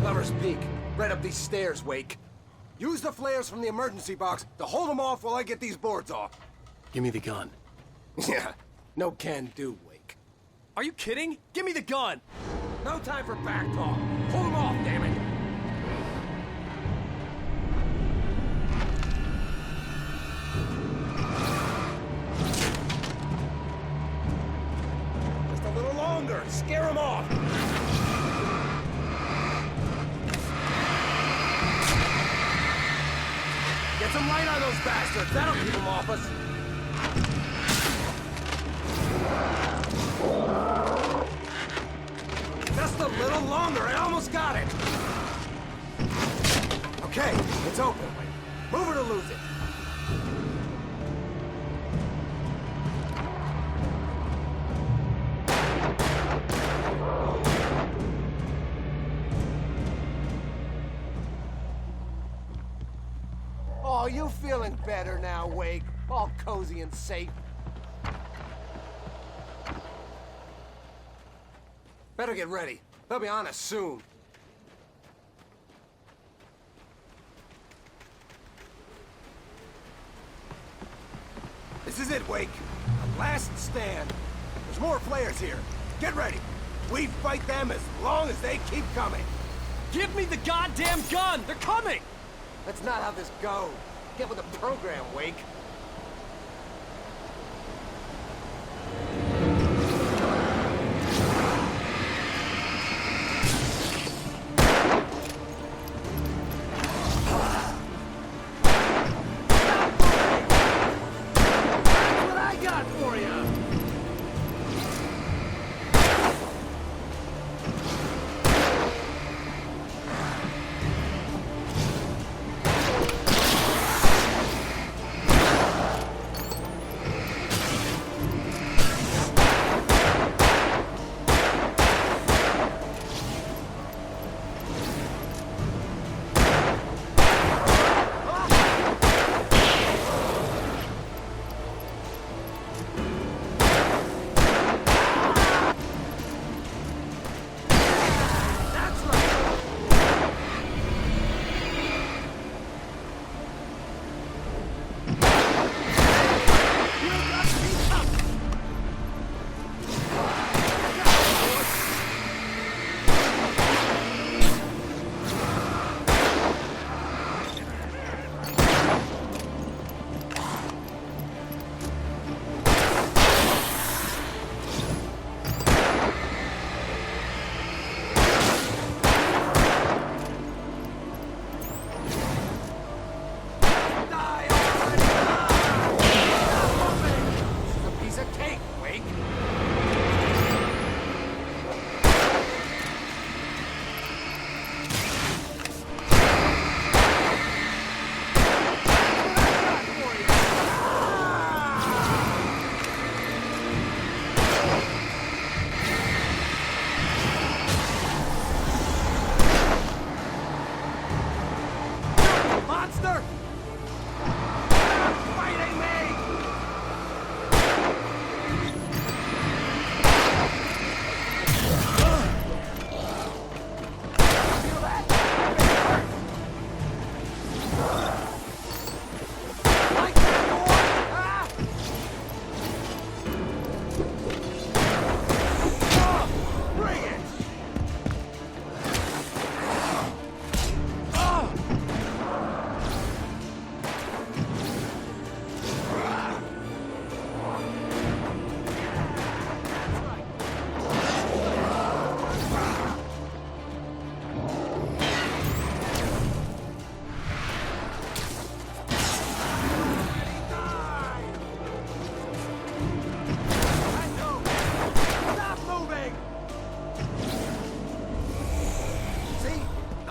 Lover's Peak. Right up these stairs, Wake. Use the flares from the emergency box to hold them off while I get these boards off. Give me the gun. Yeah, no can do, Wake. Are you kidding? Give me the gun! No time for back talk. Hold them off, damn it! Just a little longer. Scare them off. Get some light on those bastards. That'll keep them off us. Just a little longer. I almost got it. Okay, it's open. Move it or lose it. Oh, you feeling better now, Wake? All cozy and safe. Better get ready. They'll be on us soon. This is it, Wake. The last stand. There's more flares here. Get ready. We fight them as long as they keep coming. Give me the goddamn gun! They're coming! That's not how this goes. Get with the program, Wake.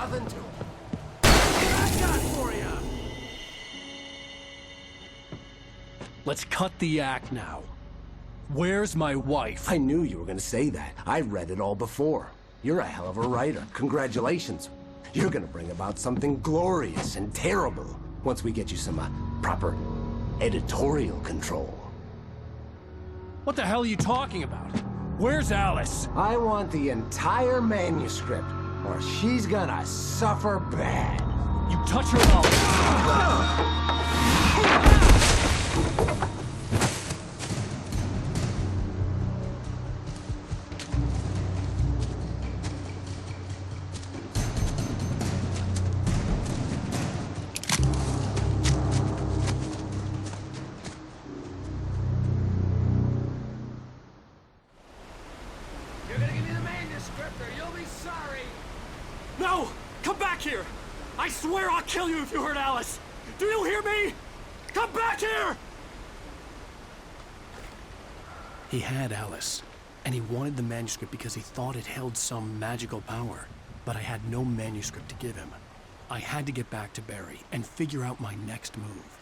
nothing to it. What I got for you? Let's cut the act now. Where's my wife? I knew you were gonna say that. I read it all before. You're a hell of a writer. Congratulations. You're gonna bring about something glorious and terrible once we get you some proper editorial control. What the hell are you talking about? Where's Alice? I want the entire manuscript, or she's gonna suffer bad. You touch her and You're gonna give me the manuscript or you'll be sorry. No! Come back here! I swear I'll kill you if you hurt Alice! Do you hear me? Come back here! He had Alice, and he wanted the manuscript because he thought it held some magical power. But I had no manuscript to give him. I had to get back to Barry and figure out my next move.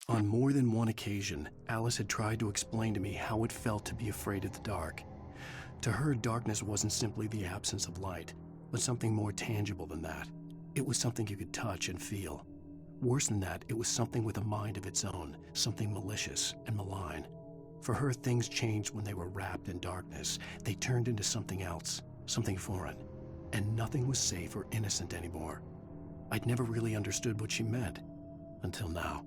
On more than one occasion, Alice had tried to explain to me how it felt to be afraid of the dark. To her, darkness wasn't simply the absence of light, but something more tangible than that. It was something you could touch and feel. Worse than that, it was something with a mind of its own, something malicious and malign. For her, things changed when they were wrapped in darkness. They turned into something else, something foreign, and nothing was safe or innocent anymore. I'd never really understood what she meant, until now.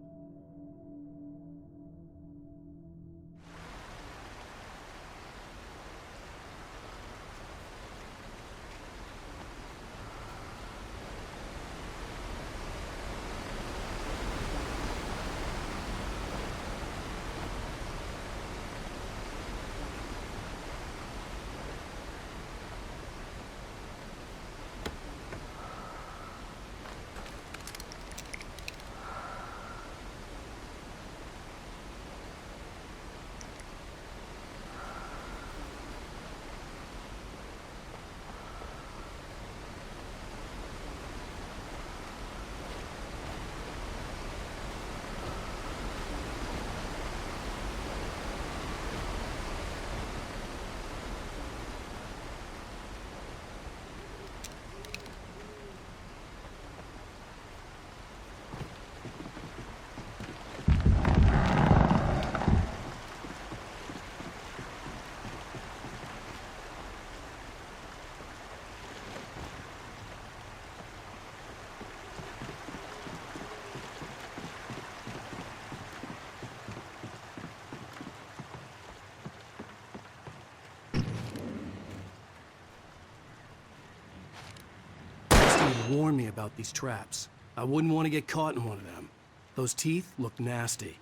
Warned me about these traps. I wouldn't want to get caught in one of them. Those teeth look nasty.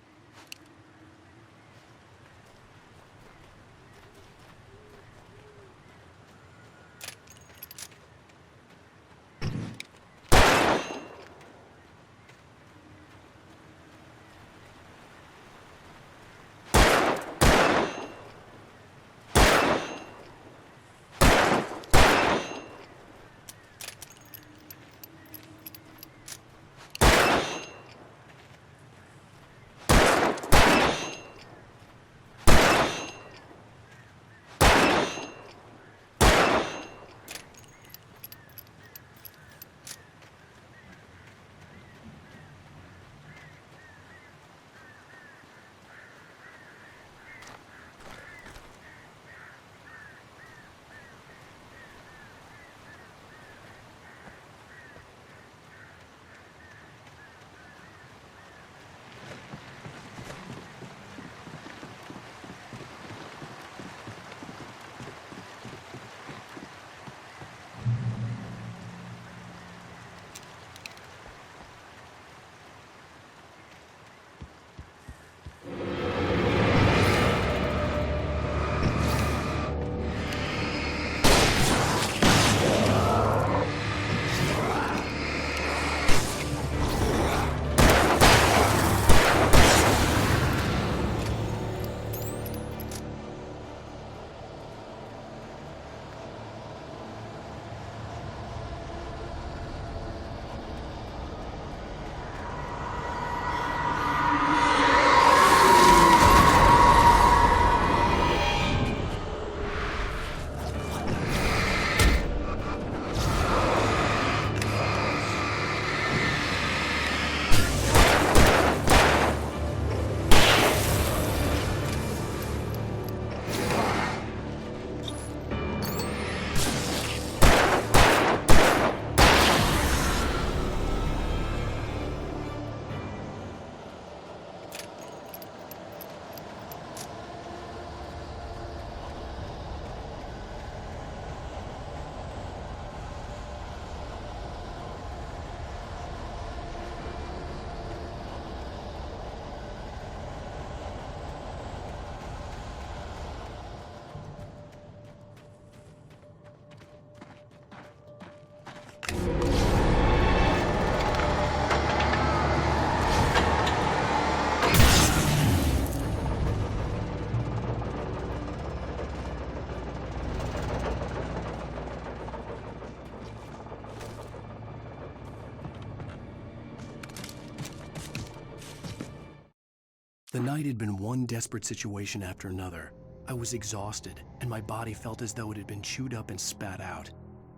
night had been one desperate situation after another. I was exhausted, and my body felt as though it had been chewed up and spat out.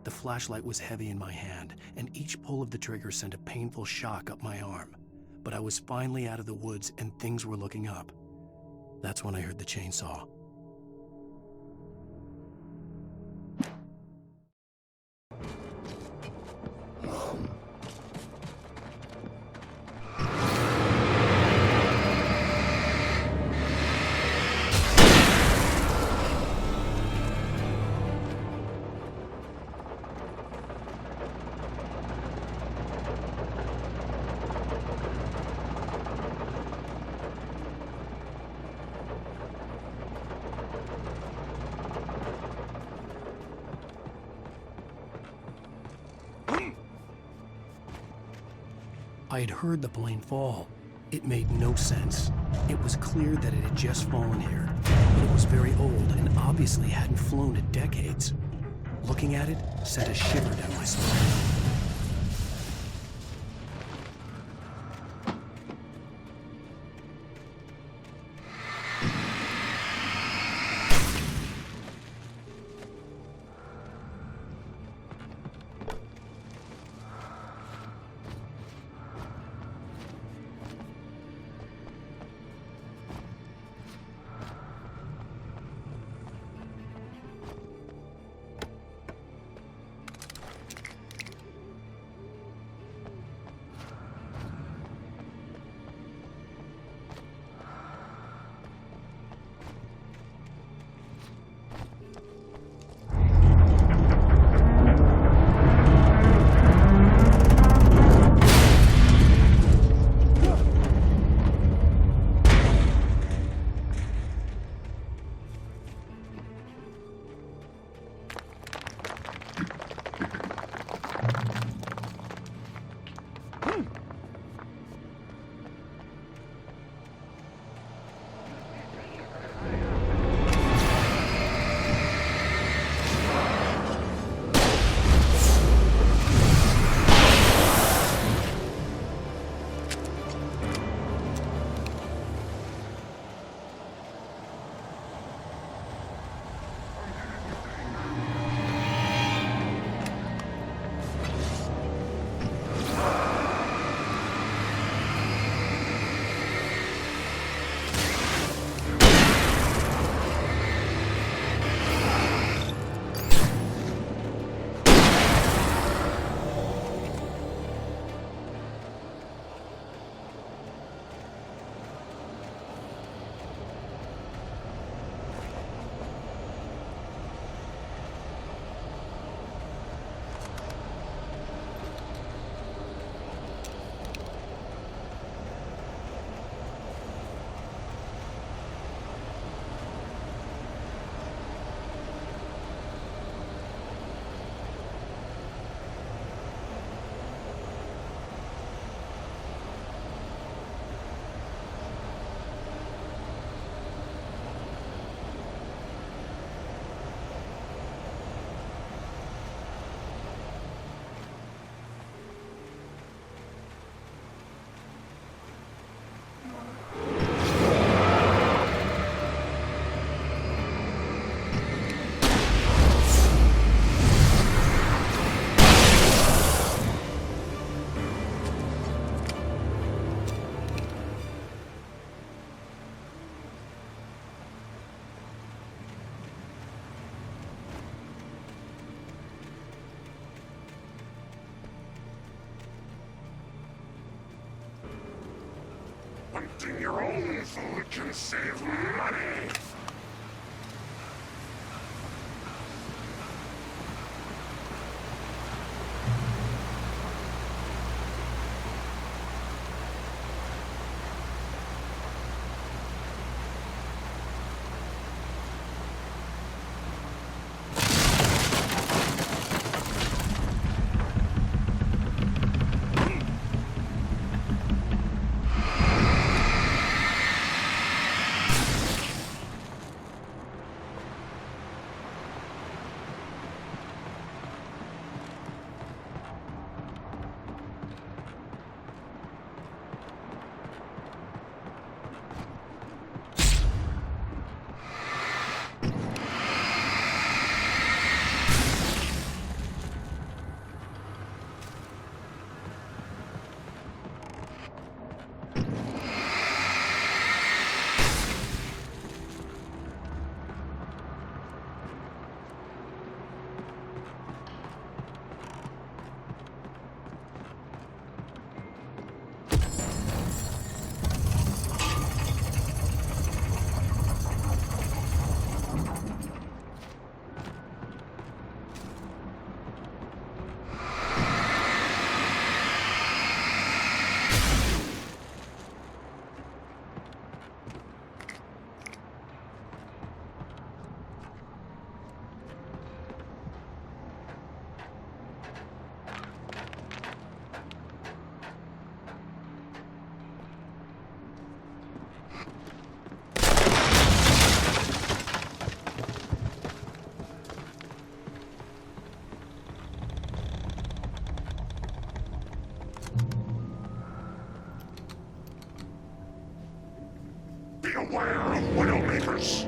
The flashlight was heavy in my hand, and each pull of the trigger sent a painful shock up my arm. But I was finally out of the woods, and things were looking up. That's when I heard the chainsaw. I had heard the plane fall. It made no sense. It was clear that it had just fallen here, but it was very old and obviously hadn't flown in decades. Looking at it sent a shiver down my spine. Hunting your own food can save money. Beware of Widowmakers.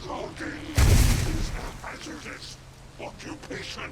Logging is a hazardous occupation.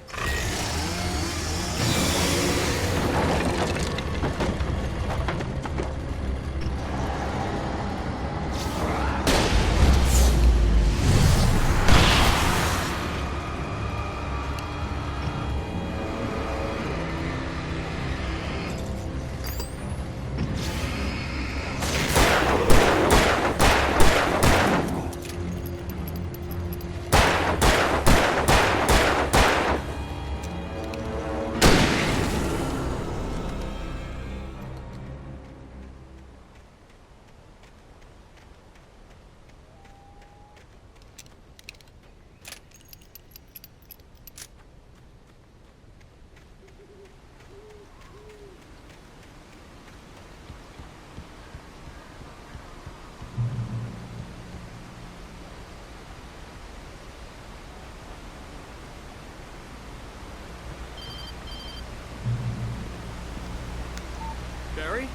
Barry?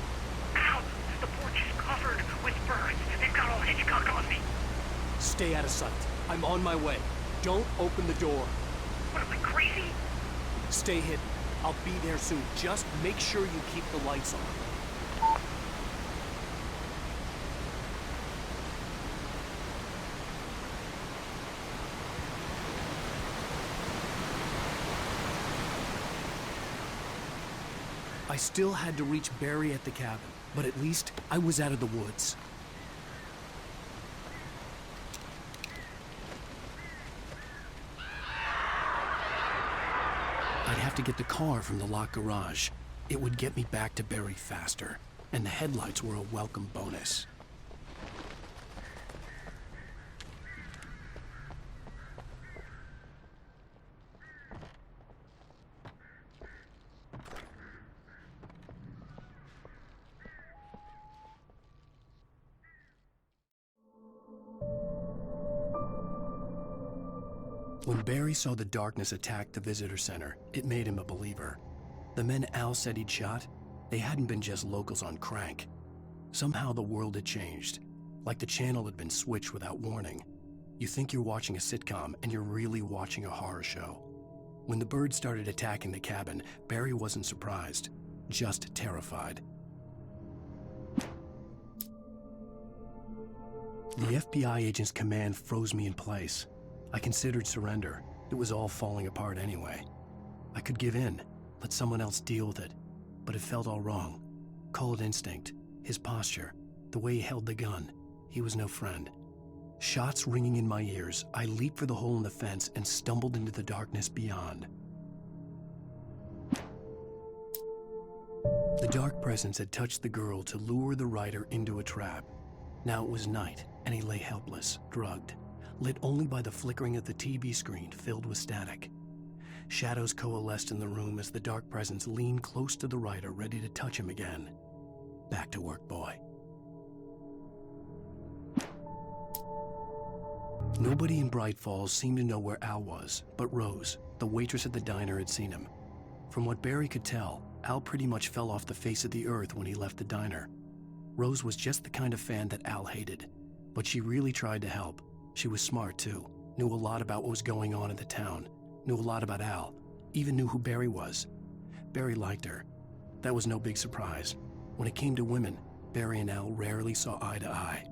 Ow! The porch is covered with birds. They've got all Hitchcock on me. Stay out of sight. I'm on my way. Don't open the door. What am I, crazy? Stay hidden. I'll be there soon. Just make sure you keep the lights on. I still had to reach Barry at the cabin, but at least I was out of the woods. I'd have to get the car from the locked garage. It would get me back to Barry faster, and the headlights were a welcome bonus. When Barry saw the darkness attack the visitor center, it made him a believer. The men Al said he'd shot, they hadn't been just locals on crank. Somehow the world had changed, like the channel had been switched without warning. You think you're watching a sitcom, and you're really watching a horror show. When the birds started attacking the cabin, Barry wasn't surprised, just terrified. The FBI agent's command froze me in place. I considered surrender. It was all falling apart anyway. I could give in, let someone else deal with it. But it felt all wrong. Call it instinct, his posture, the way he held the gun. He was no friend. Shots ringing in my ears, I leaped for the hole in the fence and stumbled into the darkness beyond. The dark presence had touched the girl to lure the rider into a trap. Now it was night, and he lay helpless, drugged, lit only by the flickering of the TV screen filled with static. Shadows coalesced in the room as the dark presence leaned close to the rider, ready to touch him again. Back to work, boy. Nobody in Bright Falls seemed to know where Al was, but Rose, the waitress at the diner, had seen him. From what Barry could tell, Al pretty much fell off the face of the earth when he left the diner. Rose was just the kind of fan that Al hated, but she really tried to help. She was smart, too, knew a lot about what was going on in the town, knew a lot about Al, even knew who Barry was. Barry liked her. That was no big surprise. When it came to women, Barry and Al rarely saw eye to eye.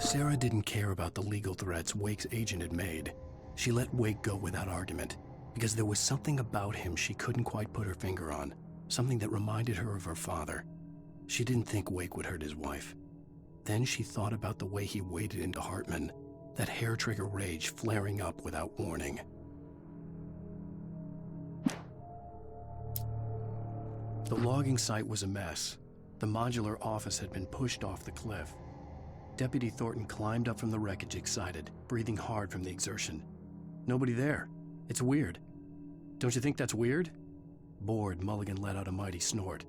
Sarah didn't care about the legal threats Wake's agent had made. She let Wake go without argument, because there was something about him she couldn't quite put her finger on, something that reminded her of her father. She didn't think Wake would hurt his wife. Then she thought about the way he waded into Hartman, that hair-trigger rage flaring up without warning. The logging site was a mess. The modular office had been pushed off the cliff. Deputy Thornton climbed up from the wreckage excited, breathing hard from the exertion. Nobody there. It's weird. Don't you think that's weird? Bored, Mulligan let out a mighty snort.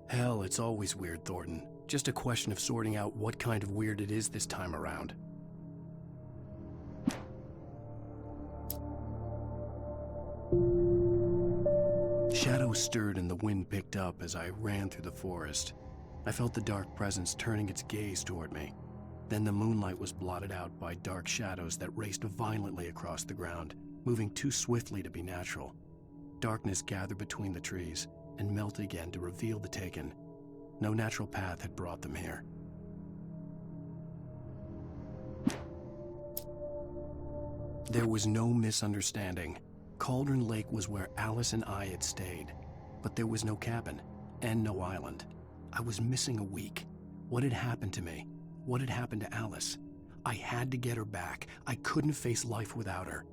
Hell, it's always weird, Thornton. Just a question of sorting out what kind of weird it is this time around. Shadows stirred and the wind picked up as I ran through the forest. I felt the dark presence turning its gaze toward me. Then the moonlight was blotted out by dark shadows that raced violently across the ground, moving too swiftly to be natural. Darkness gathered between the trees and melted again to reveal the Taken. No natural path had brought them here. There was no misunderstanding. Cauldron Lake was where Alice and I had stayed, but there was no cabin and no island. I was missing a week. What had happened to me? What had happened to Alice? I had to get her back. I couldn't face life without her.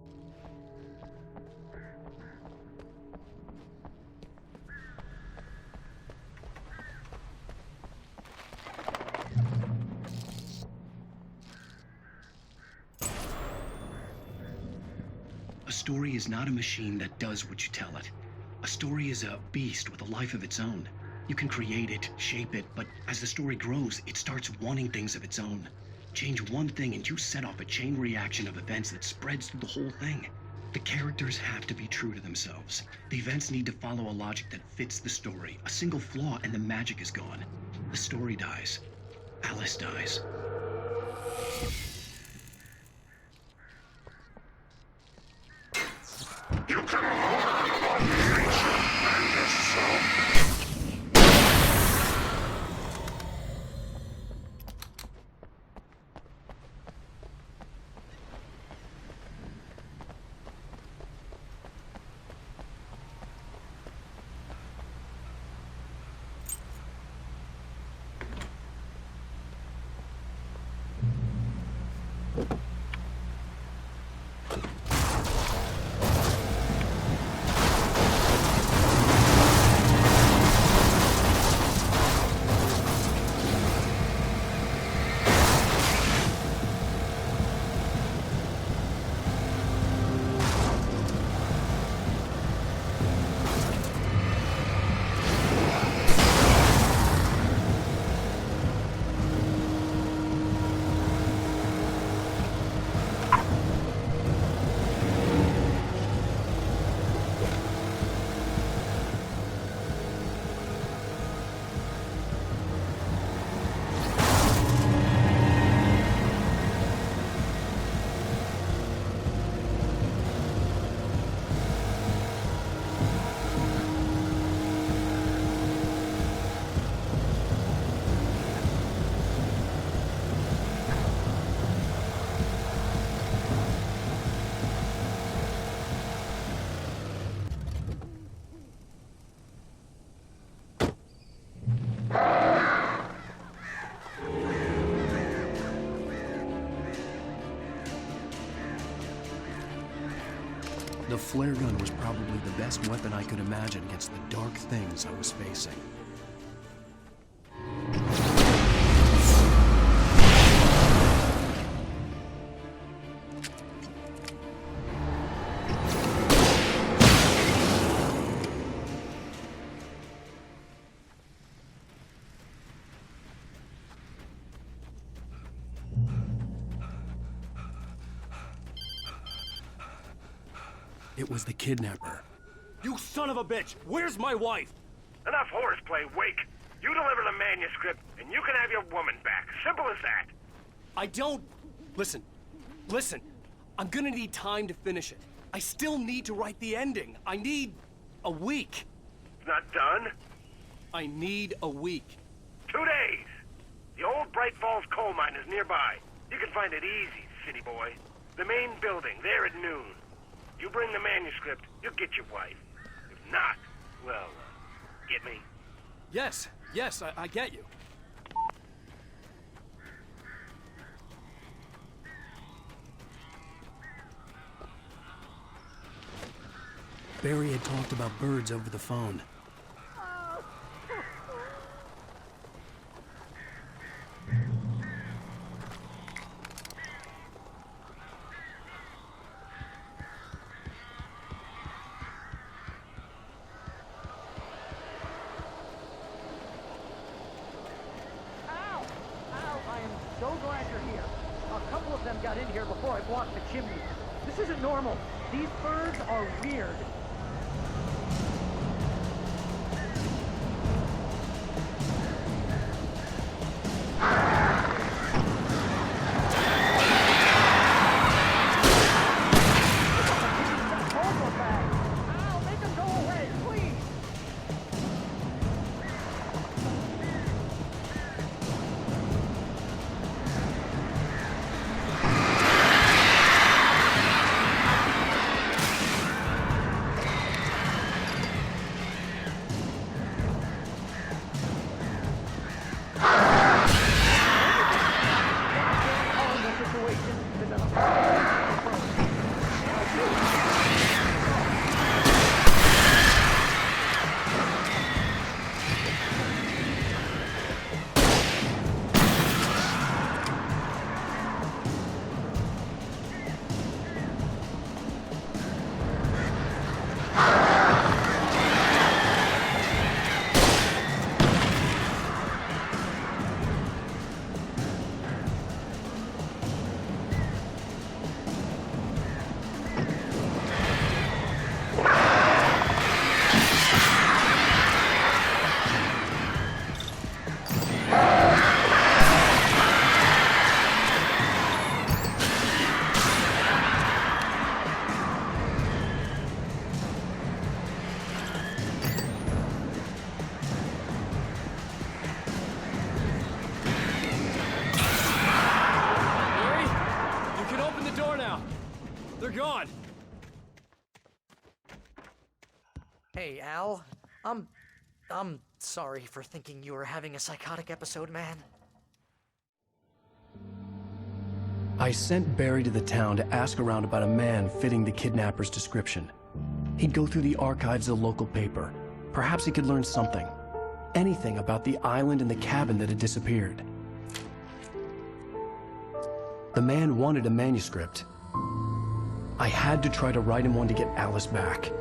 A story is not a machine that does what you tell it. A story is a beast with a life of its own. You can create it, shape it, but as the story grows, it starts wanting things of its own. Change one thing and you set off a chain reaction of events that spreads through the whole thing. The characters have to be true to themselves. The events need to follow a logic that fits the story. A single flaw and the magic is gone. The story dies. Alice dies. You can learn about nature and yourself. flare gun was probably the best weapon I could imagine against the dark things I was facing. It was the kidnapper. You son of a bitch! Where's my wife? Enough horseplay, Wake. You deliver the manuscript, and you can have your woman back. Simple as that. I don't... Listen. I'm gonna need time to finish it. I still need to write the ending. I need a week. It's not done? I need a week. 2 days. The old Bright Falls coal mine is nearby. You can find it easy, city boy. The main building, there at noon. You bring the manuscript, you'll get your wife. If not, well, get me? Yes, I get you. Barry had talked about birds over the phone. So glad you're here. A couple of them got in here before I blocked the chimney. This isn't normal. These birds are weird. They're gone! Hey, Al. I'm sorry for thinking you were having a psychotic episode, man. I sent Barry to the town to ask around about a man fitting the kidnapper's description. He'd go through the archives of the local paper. Perhaps he could learn something. Anything about the island and the cabin that had disappeared. The man wanted a manuscript. I had to try to write him one to get Alice back.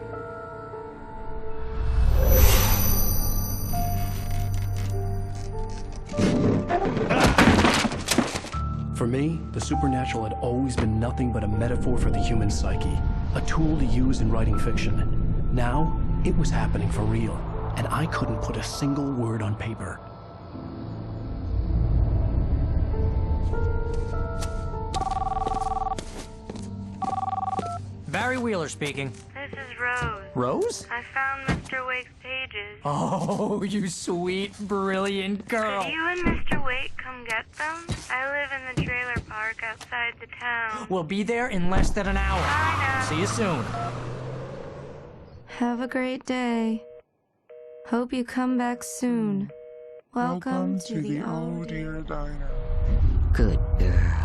For me, the supernatural had always been nothing but a metaphor for the human psyche, a tool to use in writing fiction. Now, it was happening for real, and I couldn't put a single word on paper. Barry Wheeler speaking. This is Rose. Rose? I found Mr. Wake's pages. Oh, you sweet, brilliant girl. Could you and Mr. Wake come get them? I live in the trailer park outside the town. We'll be there in less than an hour. Bye now. See you soon. Have a great day. Hope you come back soon. Welcome to the old dear diner. Good girl.